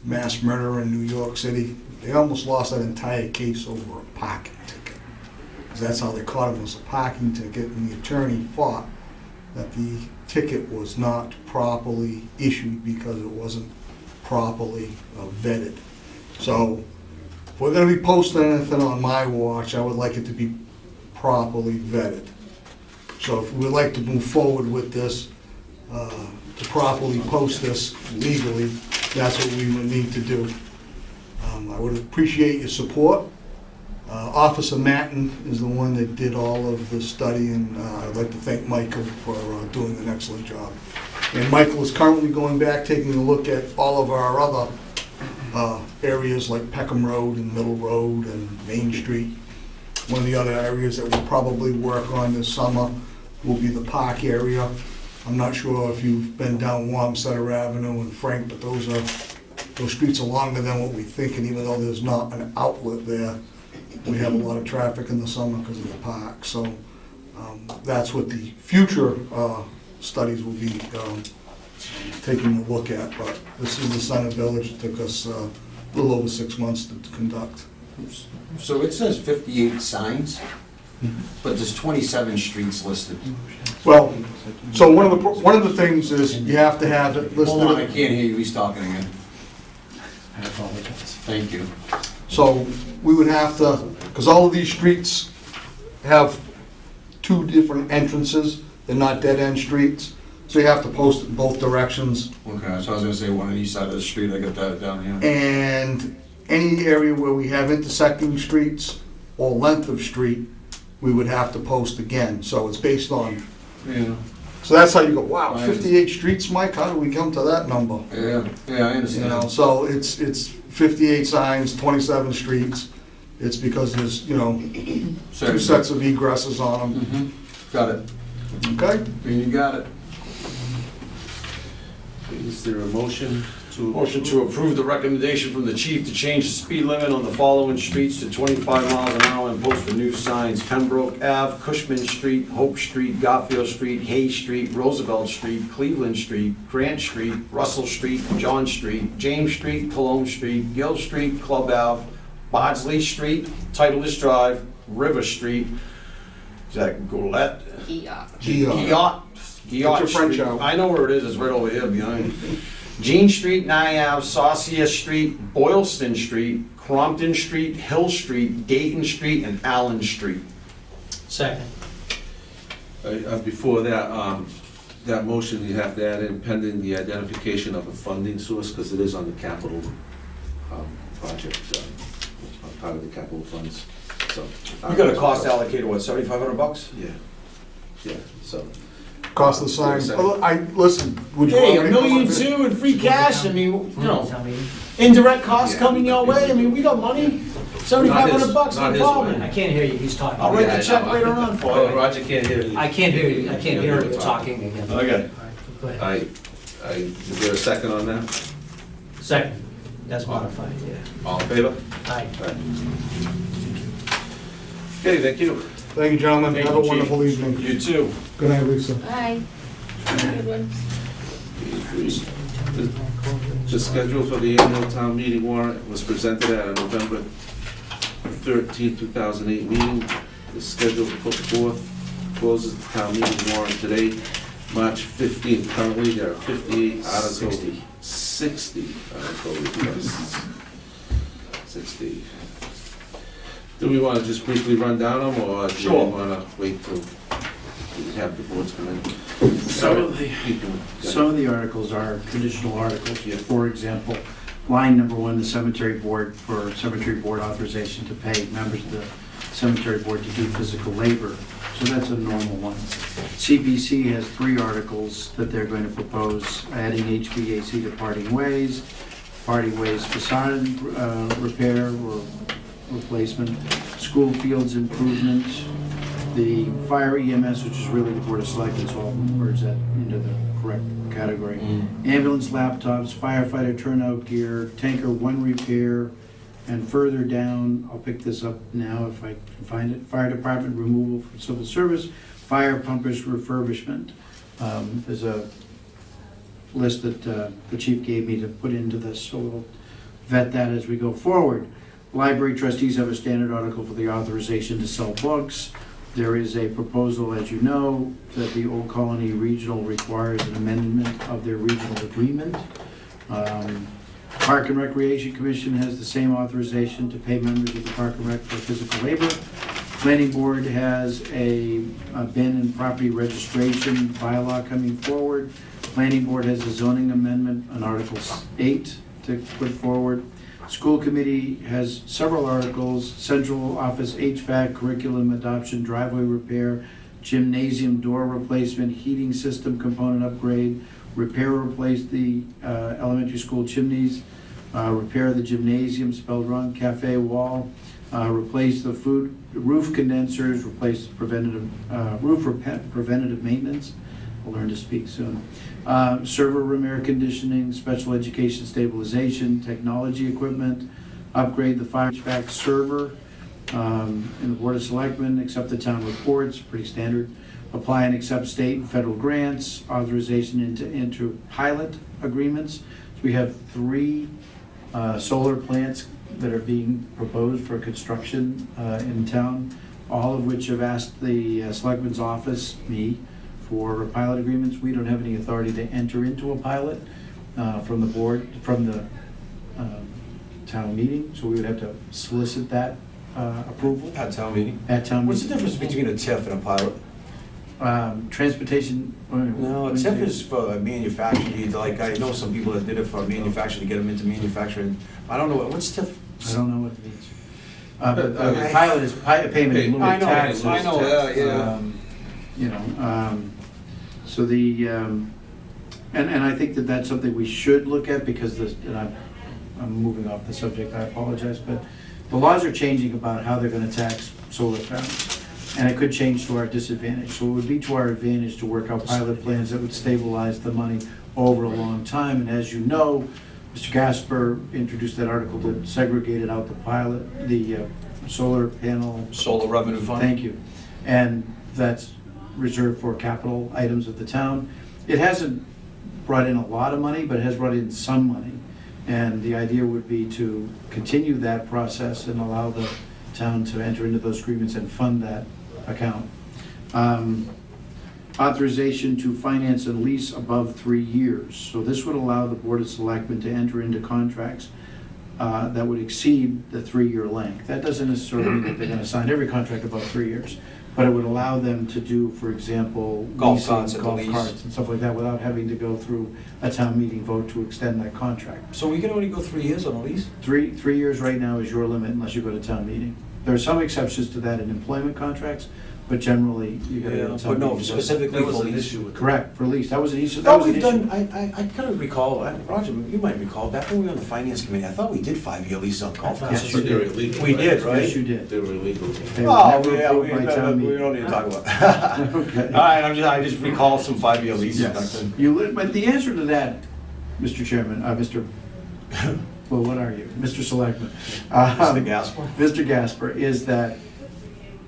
mass murderer in New York City. They almost lost that entire case over a parking ticket. 'Cause that's how they caught him, was a parking ticket, and the attorney fought that the ticket was not properly issued because it wasn't properly vetted. So, if we're gonna be posting anything on my watch, I would like it to be properly vetted. So if we would like to move forward with this, to properly post this legally, that's what we would need to do. I would appreciate your support. Officer Matten is the one that did all of the study, and I'd like to thank Michael for doing an excellent job. And Michael is currently going back, taking a look at all of our other areas like Peckham Road and Middle Road and Main Street. One of the other areas that we'll probably work on this summer will be the park area. I'm not sure if you've been down Wamsutter Avenue and Frank, but those streets are longer than what we think, and even though there's not an outlet there, we have a lot of traffic in the summer because of the park. So that's what the future studies will be taking a look at, but this is the Center Village. It took us a little over 6 months to conduct. So it says 58 signs, but there's 27 streets listed. Well, so one of the things is you have to have it listed. Hold on, I can't hear you, he's talking again. I apologize. Thank you. So we would have to, because all of these streets have 2 different entrances, they're not dead-end streets, so you have to post it in both directions. Okay, so I was gonna say one on each side of the street, I got that down here. And any area where we have intersecting streets or length of street, we would have to post again. So it's based on, Yeah, so that's how you go, wow, 58 streets, Mike, how do we come to that number? yeah, I You understand. know, so it's 58 signs, 27 streets. It's because there's, 2 sets of egresses on them, Mm-hmm, got it. okay? You got it. Is there a motion to? Motion to approve the recommendation from the chief to change the speed limit on the following streets to 25 miles an hour and post for new signs: Pembroke Ave, Cushman Street, Hope Street, Garfield Street, Hayes Street, Roosevelt Street, Cleveland Street, Grant Street, Russell Street, John Street, James Street, Cologne Street, Gill Street, Club Ave, Bardsley Street, Titleist Drive, River Street, is that Goulet? Giot. Giot French Street. out. I know where it is, it's right over here behind. Jean Street, Nye Ave, Saucier Street, Boylston Street, Crompton Street, Hill Street, Dayton Street, and Allen Street. Second. Before that, that motion, you have to add in pending the identification of a funding source, because it is on the capital project, part of the capital funds, so. You got a cost allocated, what, $7,500? Yeah, so. Cost of the signs. Listen, would you Hey, want $1.2 me to come million up in free cash, I mean, indirect costs coming your way, I mean, we got money, $7,500, Not no his problem. way. I can't hear you, he's talking. I'll write Yeah, the check I know. later on for Oh, you. Roger can't hear you. I can't hear you, I can't hear you talking again. Okay. All right, go ahead. Is there a second on that? Second, that's modified, yeah. All in favor? Aye. Okay, thank you. Thank you, gentlemen. Thank Have you, a Chief. wonderful evening. You too. Good night, Lisa. Bye. Good one. The schedule for the annual town meeting warrant was presented at a November 13, 2008 meeting. The schedule put forth closes the town meeting warrant today, March 15th. Currently, there are 58 articles. 60 articles, yes. 60. Do we want to just briefly run down them, or do we Sure. want to wait till we have the boards come in? Some of the- You can- Some of the articles are conditional articles. Yeah. For example, line number 1, the cemetery board, for cemetery board authorization to pay members of the cemetery board to do physical labor. So that's a normal one. CBC has 3 articles that they're going to propose: adding HVAC to parting ways facade repair or replacement, school fields improvement, The fire EMS, which is really the Board of Selectmen, so I'll merge that into the correct category. Ambulance laptops, firefighter turnout gear, tanker one repair, and further down, I'll pick this up now if I can find it, fire department removal from civil service, fire pumpers refurbishment. There's a list that the chief gave me to put into this, so we'll vet that as we go forward. Library trustees have a standard article for the authorization to sell books. There is a proposal, as you know, that the Old Colony Regional requires an amendment of their regional agreement. Park and Recreation Commission has the same authorization to pay members of the Park and Rec for physical labor. Planning Board has a bin and property registration bylaw coming forward. Planning Board has a zoning amendment on Article 8 to put forward. School Committee has several articles: central office HVAC, curriculum adoption, driveway repair, gymnasium door replacement, heating system component upgrade, repair or replace the elementary school chimneys, repair the gymnasium, spelled wrong, cafe wall, replace the food roof condensers, replace preventative preventative maintenance. I'll learn to speak soon. Server room air conditioning, special education stabilization, technology equipment, upgrade the fire HVAC server, in the Board of Selectmen, accept the town reports, pretty standard. Apply and accept state and federal grants, authorization into pilot agreements. So we have 3 solar plants that are being proposed for construction in town, all of which have asked the Selectmen's office, me, for pilot agreements. We don't have any authority to enter into a pilot from the board, from the town meeting, so we would have to solicit that approval. At town meeting? At town meeting. What's the difference between a TIF and a pilot? Transportation. No, a TIF is for manufacturing, like I know some people that did it for manufacturing, to get them into manufacturing. I don't know, what's TIF? I don't know what it means. Pilot is payment in lieu of taxes. I know, yeah. You know, so the, and I think that that's something we should look at, because this, and I'm moving off the subject, I apologize, but the laws are changing about how they're gonna tax solar panels. And it could change to our disadvantage. So it would be to our advantage to work out pilot plans that would stabilize the money over a long time. And as you know, Mr. Gasper introduced that article that segregated out the pilot, the solar panel. Solar revenue fund? Thank you. And that's reserved for capital items of the town. It hasn't brought in a lot of money, but it has brought in some money. And the idea would be to continue that process and allow the town to enter into those agreements and fund that account. Authorization to finance and lease above 3 years. So this would allow the Board of Selectmen to enter into contracts that would exceed the 3-year length. That doesn't necessarily mean that they're gonna sign every contract above 3 years, but it would allow them to do, for example, Golf carts at the golf lease. carts and stuff like that, without having to go through a town meeting vote to extend that contract. So we can only go 3 years on a lease? Three years right now is your limit unless you go to town meeting. There are some exceptions to that in employment contracts, but generally, you gotta go to town But no, meeting. specifically There was for an lease? issue with. Correct, for lease, that was an issue, I that thought was an we've issue. done, I kind of recall, Roger, you might recall, back when we were on the finance committee, I thought we did 5-year leases on golf carts. Yes, you But they're illegal. We did, right? Yes, you did. They were illegal. They were Oh, never yeah, approved by town we meeting. don't need to talk about that. Okay. All right, I just recall some 5-year leases back Yes, then. but the answer to that, Mr. Chairman, well, what are you? Mr. Selectman. Mr. Gasper? Mr. Gasper, is that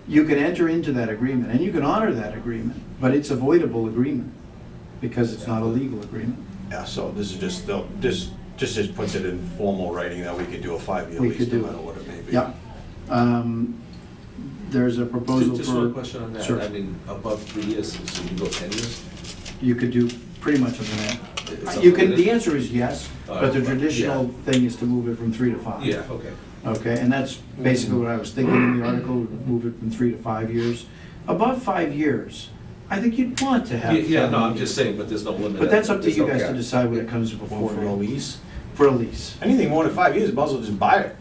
you can enter into that agreement, and you can honor that agreement, but it's a voidable agreement, because it's not a legal agreement. Yeah, so this is just, just puts it in formal writing that we could do a 5-year We lease, could no do matter it. what it may be. Yep. There's a proposal Just one for, question on that. Sure. I mean, above 3 years, so you can go 10 years? you could do pretty much of that. It's You can, unlimited? the answer is yes, but the traditional thing is to move it from 3 to 5. Yeah, okay. Okay, and that's basically what I was thinking in the article, move it from 3 to 5 years. Above 5 years, I think you'd want to have. Yeah, no, I'm just saying, but there's no limit. But that's up to There's you no guys to cap. decide when it comes before. For a lease? For a lease. Anything more than 5 years, you might as well just buy it.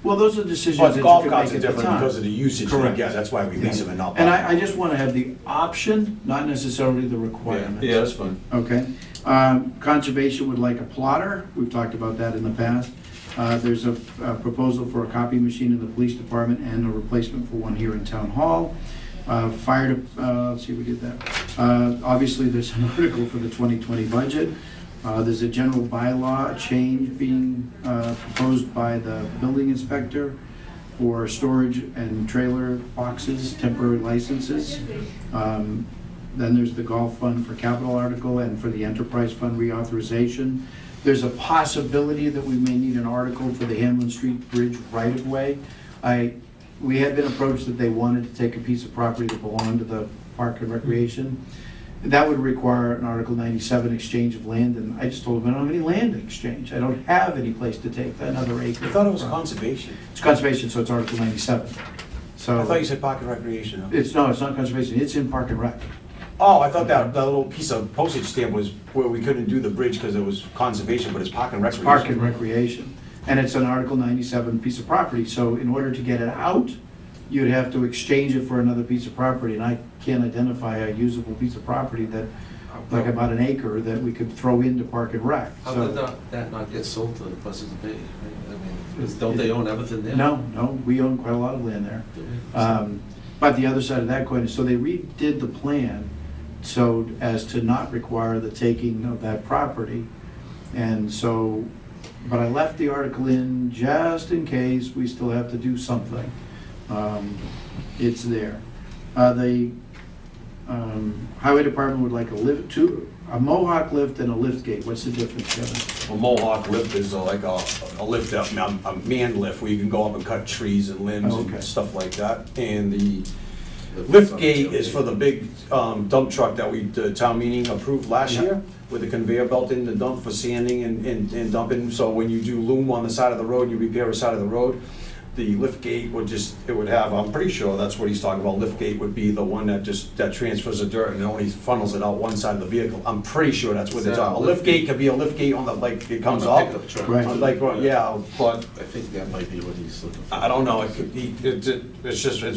Well, those are decisions But that you golf can carts make are at the different time. because of the usage, Correct. yeah, that's why we lease them and not buy And them. I just want to have the option, not necessarily the requirement. Yeah, that's fine. Okay. Conservation would like a plotter. We've talked about that in the past. There's a proposal for a copy machine in the police department and a replacement for one here in Town Hall. Fire, let's see, we did that. Obviously, there's an article for the 2020 budget. There's a general bylaw change being proposed by the building inspector for storage and trailer boxes, temporary licenses. Then there's the golf fund for capital article and for the enterprise fund reauthorization. There's a possibility that we may need an article for the Hamlin Street Bridge right-of-way. We had been approached that they wanted to take a piece of property that belonged to the Park and Recreation. That would require an Article 97 exchange of land, and I just told them I don't have any land to exchange. I don't have any place to take another acre. I thought it was conservation. It's conservation, so it's Article 97. So I thought you said park and recreation. it's not conservation, it's in Park and Rec. Oh, I thought that little piece of postage stamp was where we couldn't do the bridge because it was conservation, but it's park and It's recreation. Park and Recreation. And it's an Article 97 piece of property, so in order to get it out, you'd have to exchange it for another piece of property, and I can't identify a usable piece of property that, like about an acre, that we could throw into Park and Rec. How So- did that not get sold to the Buzzards Bay? I mean, don't they own everything there? No, we own quite a lot of land there. Do we? But the other side of that coin is, so they redid the plan so as to not require the taking of that property. And so, but I left the article in just in case we still have to do something. It's there. The highway department would like a Mohawk lift and a lift gate. What's the difference, Kevin? A Mohawk lift is like a lift up, a man lift where you can go up and cut trees and limbs Oh, okay. and stuff like that. And the lift gate is for the big dump truck that the town meeting approved last Yeah. year with the conveyor belt in the dump for sanding and dumping. So when you do loom on the side of the road, you repair a side of the road, the lift gate would have, I'm pretty sure that's what he's talking about. Lift gate would be the one that transfers the dirt and only funnels it out one side of the vehicle. I'm pretty sure that's what they're talking about. A lift gate could be a lift gate on the, like, it comes On a up. pickup truck. Right. Like, yeah, but I think that might be what he's looking for. I don't know, it's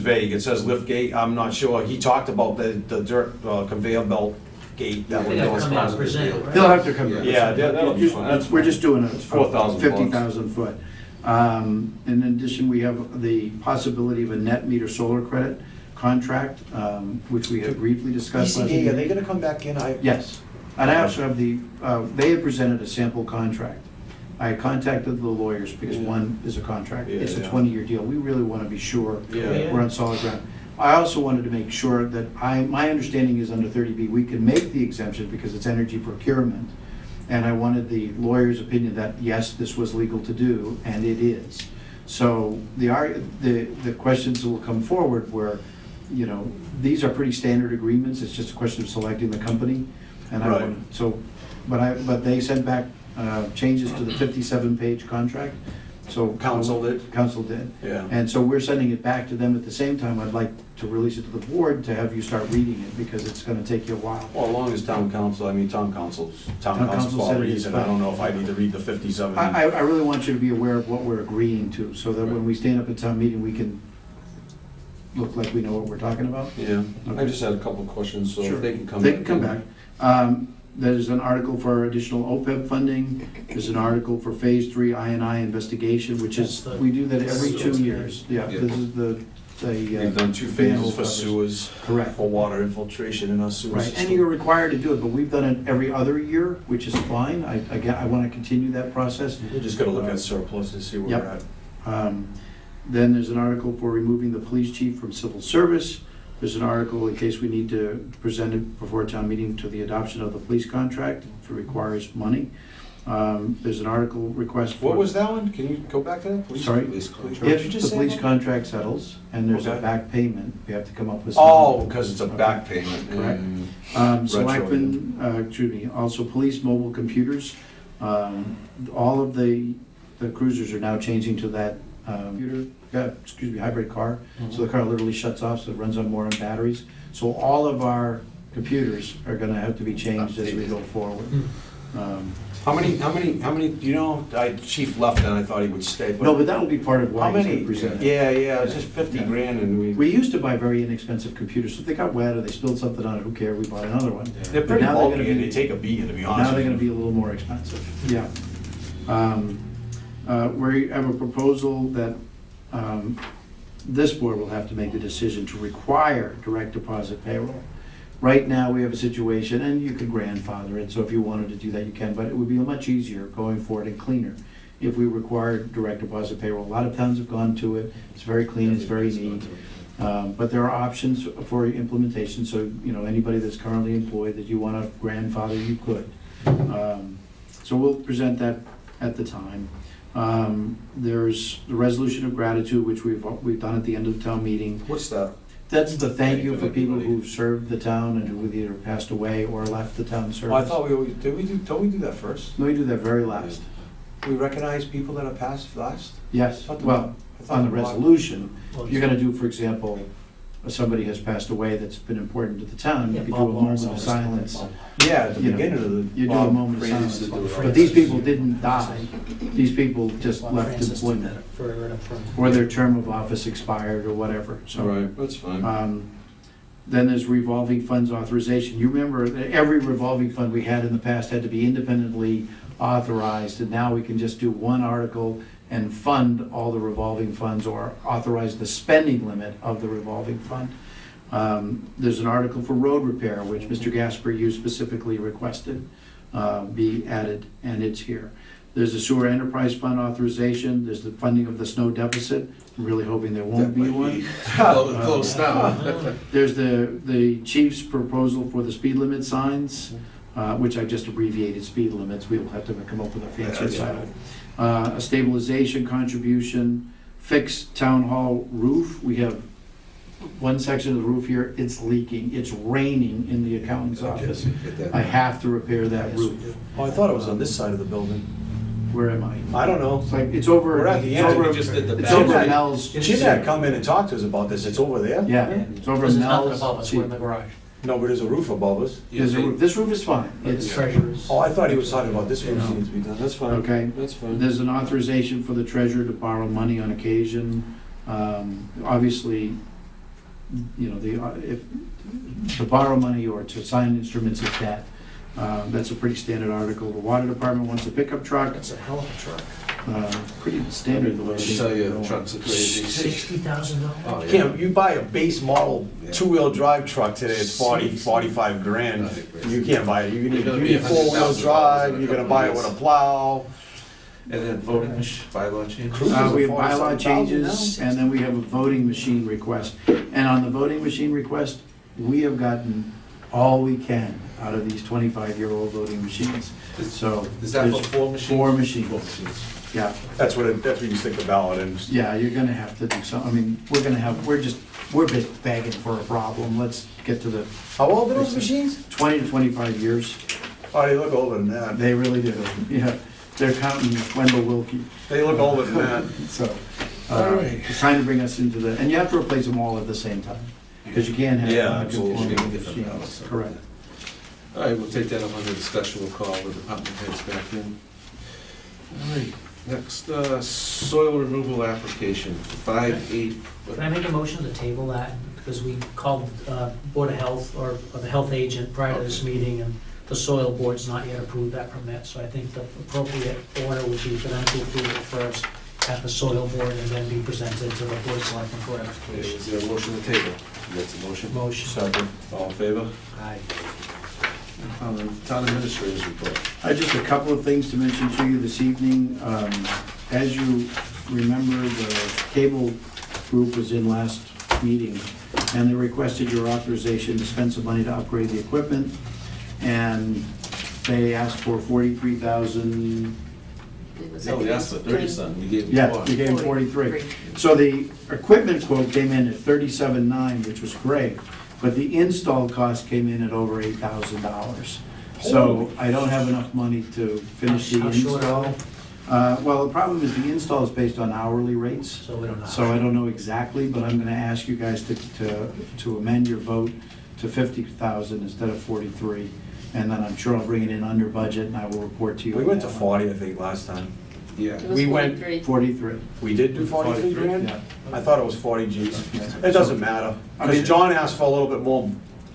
vague, it says lift gate, I'm not sure, he talked about the dirt conveyor belt gate that They would gotta go. come out and present, right? They'll have to come. Yeah, that'll be fine. We're just doing a It's 4,000 bucks. 50,000 foot. In addition, we have the possibility of a net meter solar credit contract, which we had briefly discussed last ECA, are they meeting. gonna come back in? Yes, and I also have they had presented a sample contract. I contacted the lawyers because one is a contract, it's a Yeah. 20-year deal. We really want to be sure Yeah. we're on solid ground. I also wanted to make sure that my understanding is under 30B, we can make the exemption because it's energy procurement. And I wanted the lawyer's opinion that, yes, this was legal to do, and it is. So the questions that will come forward were, you know, these are pretty standard agreements, it's just a question of selecting the company. And Right. but they sent back changes to the 57-page contract, so. Council did? Council did. Yeah. And so we're sending it back to them at the same time. I'd like to release it to the board to have you start reading it, because it's gonna take you a while. Well, as long as town council Town council for said a it is reason, fine. I don't know if I need to read the 57. I really want you to be aware of what we're agreeing to, so that when we stand up at town meeting, we can look like we know what we're talking about. Yeah, I Okay. just had a couple of questions, so Sure. if they can come back. They can come back. There's an article for additional OPEB funding. There's an article for Phase 3 I&I investigation, which is, That's the- we do that every 2 years. Yeah, Yeah. this is the. We've done 2 phases for sewers, Correct. for water infiltration in our sewer Right, system. and you're required to do it, but we've done it every other year, which is fine. I want to continue that process. We just gotta look at surplus and see where we're Yep. at. Then there's an article for removing the police chief from civil service. There's an article in case we need to present it before a town meeting to the adoption of the police contract, if it requires money. There's an article request for. What was that one? Can you go back to that? please? Sorry? Police contract. What did you If just the say police about- contract settles and there's a Okay. back payment, we have to come up with. Oh, because it's a back payment. Correct. and Selectmen, excuse me, also police mobile computers. All of the cruisers are now changing to that hybrid car. So the car literally shuts off, so it runs on more on batteries. So all of our computers are gonna have to be changed as we go forward. How many, do you know, Chief left and I thought he would stay, No, but but that will be part of how why he's many? presented. Yeah, it's just 50 Yeah. grand and We used to buy very inexpensive computers, so if they got wet or they spilled something on it, who cared, we bought another one. they're But pretty now they're gonna bulky and be- they take a beating, to be honest. Now they're with gonna you. be a little more expensive, yeah. We have a proposal that this board will have to make the decision to require direct deposit payroll. Right now, we have a situation, and you could grandfather it, so if you wanted to do that, you can, but it would be much easier going forward and cleaner if we required direct deposit payroll. A lot of towns have gone to it, it's very clean, it's very neat. But there are options for implementation, so, you know, anybody that's currently employed that you want to grandfather, you could. So we'll present that at the time. There's the resolution of gratitude, which we've done at the end of the town meeting. What's that? That's the thank you for people who've served the town and who've either passed away or left the town service. Oh, I thought we always, don't we do that first? No, we do that very last. We recognize people that have passed last? Yes, I thought well, I thought on the a lot- resolution, you're gonna do, for example, somebody has passed away that's been important to the town, you could do a moment of silence. Yeah, at the You know, beginning of the. You do a Bob moment of Francis silence. used to do it. But these people didn't die, these people just Bob left Francis did employment, that for right up front. or their term of office expired or whatever, so. All right, that's fine. Then there's revolving funds authorization. You remember that every revolving fund we had in the past had to be independently authorized, and now we can just do one article and fund all the revolving funds or authorize the spending limit of the revolving fund. There's an article for road repair, which Mr. Gasper, you specifically requested be added, and it's here. There's a sewer enterprise fund authorization, there's the funding of the snow deficit, I'm really hoping there won't be one. Close now. There's the chief's proposal for the speed limit signs, which I just abbreviated speed limits, we'll have to come up with a fancier title. A stabilization contribution, fixed town hall roof, we have one section of the roof here, it's leaking, it's raining in the accountant's office. I have to repair that roof. Oh, I thought it was on this side of the building. Where am I? I don't know. It's like, it's over, We're at the it's end. over, We just did the it's back. over Jim Mel's. Jim had come in and talked to us about this, it's over there? Yeah, it's over Because there's nothing Mel's. above us, we're in the garage. No, but there's a roof above us. There's a roof. This roof is fine. It's It's, treasurer's. Oh, I thought he was talking about this roof needs to be done, that's fine. okay. That's fine. There's an authorization for the treasurer to borrow money on occasion. Obviously, you know, if, to borrow money or to sign instruments of debt, that's a pretty standard article. The water department wants a pickup truck, That's a hell of a truck. pretty standard the way Let they me tell you, go. trucks are crazy. $60,000. Oh, You can't, you buy a base model Yeah. two-wheel drive truck today, it's 45 grand. You can't buy it, you You're need, gonna you be need four-wheel $100,000 drive, in a you're gonna couple buy it of with a years. plow. And then voting bylaw changes. We have bylaw 47,000 changes, now? and then we have a voting machine request. And on the voting machine request, we have gotten all we can out of these 25-year-old voting machines. So, Is that for there's 4 machines? 4 machines. 4 machines. Yeah, That's what you stick the ballot in. yeah, you're gonna have to do some, I mean, we're just begging for a problem. Let's get to the How old are those machines? 20 to 25 years. Oh, they look older than that. They really do, yeah. They're counting Wendell Wilkie, They look older than that. so. All right. It's trying to bring us into the, and you have to replace them all at the same time, because you can't have. Yeah, non-conforming absolutely. Different machines. ballots. Correct. All right, we'll take that up under discussion, we'll call the department heads back in. All right, next, soil removal application, 5/8. Can I make a motion to table that? Because we called Board of Health or the health agent prior to this meeting, and the soil board's not yet approved that permit, so I think the appropriate order would be for them to approve it first at the soil board and then be presented to the Board of Selectmen for ratification. Is there a motion to table? That's a motion. Motion. Second. All in favor? Aye. Town administrator's report. Just a couple of things to mention to you this evening. As you remember, the cable group was in last meeting, and they requested your authorization to spend some money to upgrade the equipment, and they asked for 43,000. No, we asked for 30-something, we gave them Yeah, 20. we gave them 43. So the equipment quote came in at 37,900, which was great, but the install cost came in at over $8,000. So I don't have enough money to finish the How short are install. Well, the problem is the install is based on hourly rates, So we don't know. so I don't know exactly, but I'm gonna ask you guys to amend your vote to 50,000 instead of 43. And then I'm sure I'll bring it in under budget, and I will report to you. We on went to that 40, I think, last time. Yeah. It was We went- 43. 43, We did do 43 grand? yeah. I thought it was 40 Gs. It doesn't matter. I Because mean- John asked for a little bit more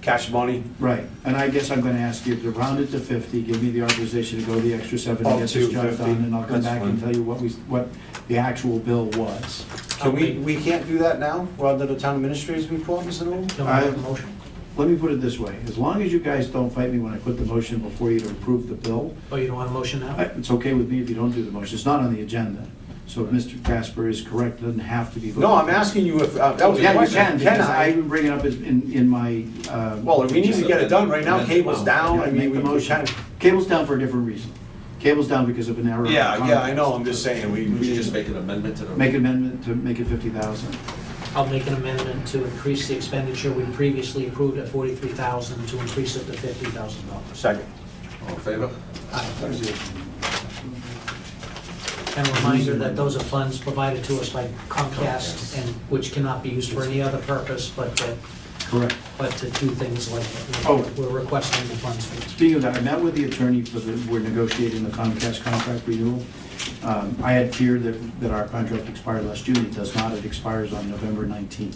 cash money. Right, and I guess I'm gonna ask you to round it to 50, give me the authorization to go the extra 7 to Up get to this job 50. done, and I'll come That's back and fine. tell you what the actual bill was. Can we can't do that now, rather than the town administrator's report, Mr. Noel? Can we have a motion? Let me put it this way, as long as you guys don't fight me when I put the motion before you to approve the bill, Oh, you don't want a motion now? it's okay with me if you don't do the motion, it's not on the agenda. So if Mr. Casper is correct, it doesn't have to be voted. No, I'm asking you if, that was a Yeah, you question. can, because I even bring it up in my. Well, if we need to get it done right now, cable's down, I mean, we kind of. Cable's down for a different reason. Cable's down because of an error. Yeah, I know, I'm just saying, We should just make an amendment to the. Make an amendment to make it 50,000. I'll make an amendment to increase the expenditure we previously approved at $43,000 to increase it to $50,000. Second. All in favor? And a reminder that those are funds provided to us by Comcast, and which cannot be used for any other purpose but Correct. to do things like that. Oh. We're requesting the funds for. Speaking of that, I met with the attorney we're negotiating the Comcast contract renewal. I had feared that our contract expired last June. It does not. It expires on November 19th.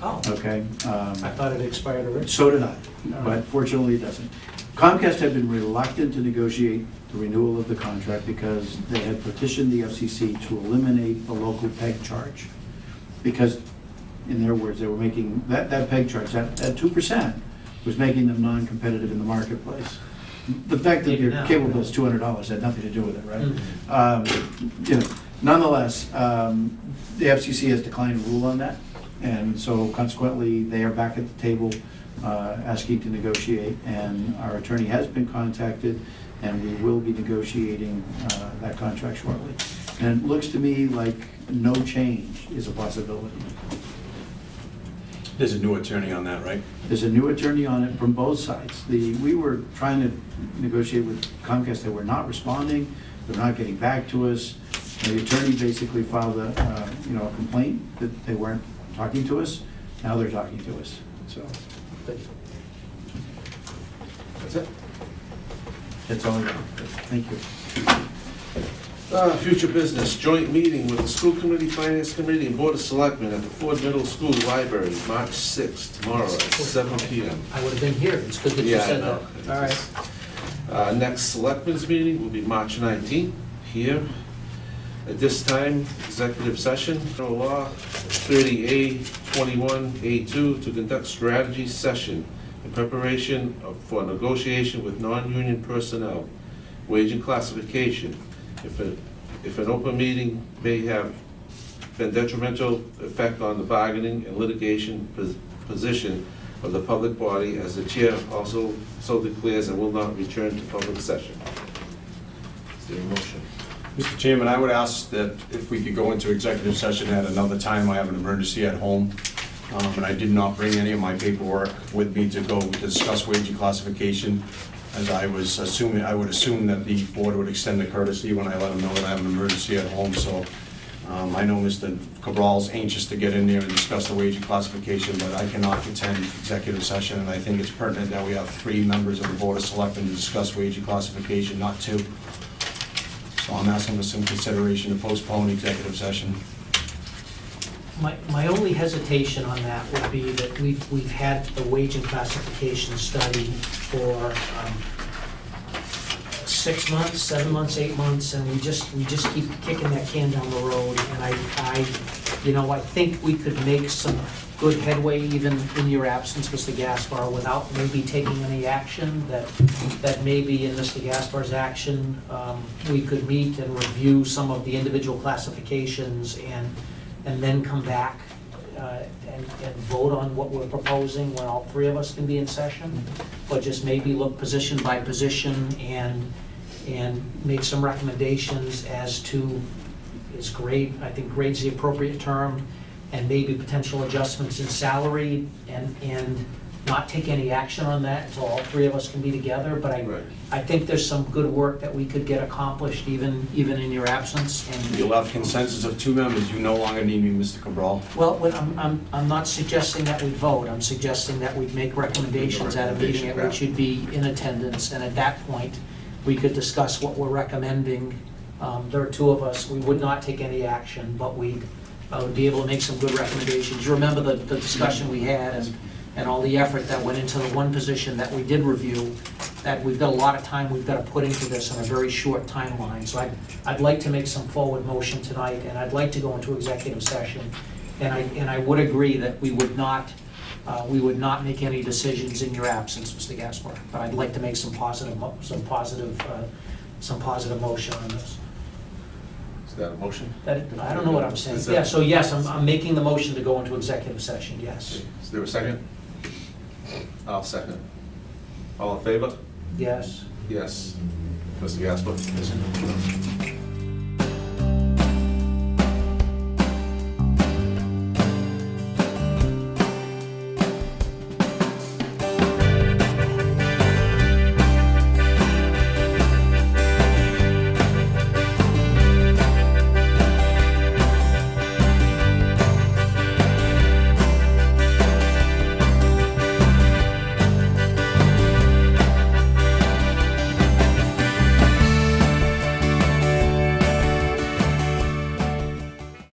Oh, Okay? I thought it expired already. So did I, but fortunately it doesn't. Comcast had been reluctant to negotiate the renewal of the contract because they had petitioned the FCC to eliminate the local peg charge. Because, in their words, they were making, that peg charge, that 2% was making them non-competitive in the marketplace. The fact that your cable bill is $200 had nothing to do with it, right? Nonetheless, the FCC has declined to rule on that, and so consequently, they are back at the table asking to negotiate, and our attorney has been contacted, and we will be negotiating that contract shortly. And it looks to me like no change is a possibility. There's a new attorney on that, right? There's a new attorney on it from both sides. We were trying to negotiate with Comcast, they were not responding, they're not getting back to us. And the attorney basically filed a complaint that they weren't talking to us. Now they're talking to us, so. That's it? That's all I got. Thank you. Future business, joint meeting with the school committee, finance committee, and board of selectmen at the Ford Middle School Library, March 6th, tomorrow at 7 PM. I would have been here. It's good that you Yeah, I said know. that. All right. Next selectmen's meeting will be March 19th, here. At this time, executive session, general law 30A 21A2, to conduct strategy session in preparation for negotiation with non-union personnel, wage and classification. If an open meeting may have been detrimental effect on the bargaining and litigation position of the public body, as the chair also so declares, and will not return to public session. Is there a motion? Mr. Chairman, I would ask that if we could go into executive session at another time. I have an emergency at home, and I did not bring any of my paperwork with me to go discuss wage and classification, as I would assume that the board would extend the courtesy when I let them know that I have an emergency at home. So I know Mr. Cabral's anxious to get in there and discuss the wage and classification, but I cannot attend executive session, and I think it's pertinent that we have 3 members of the Board of Selectmen to discuss wage and classification, not 2. So I'm asking for some consideration to postpone executive session. My only hesitation on that would be that we've had the wage and classification study for 6 months, 7 months, 8 months, and we just keep kicking that can down the road. And I think we could make some good headway even in your absence, Mr. Gaspar, without maybe taking any action. That maybe in Mr. Gaspar's action, we could meet and review some of the individual classifications and then come back and vote on what we're proposing when all 3 of us can be in session, but just maybe look position by position and make some recommendations as to, I think grade's the appropriate term, and maybe potential adjustments in salary, and not take any action on that until all 3 of us can be together. But I think there's some good work that we could get accomplished even in your absence. And You'll have consensus of 2 members. You no longer need me, Mr. Cabral. well, I'm not suggesting that we vote. I'm suggesting that we make recommendations at a meeting at which you'd be in attendance, and at that point, we could discuss what we're recommending. There are 2 of us. We would not take any action, but we would be able to make some good recommendations. You remember the discussion we had, and all the effort that went into the one position that we did review, that we've got a lot of time we've got to put into this in a very short timeline. So I'd like to make some forward motion tonight, and I'd like to go into executive session. And I would agree that we would not make any decisions in your absence, Mr. Gasper. But I'd like to make some positive motion on this. Is that a motion? I don't know what I'm saying. Is that- Yeah, so yes, I'm making the motion to go into executive session, yes. Is there a second? I'll second. All in favor? Yes. Yes. Mr. Gasper?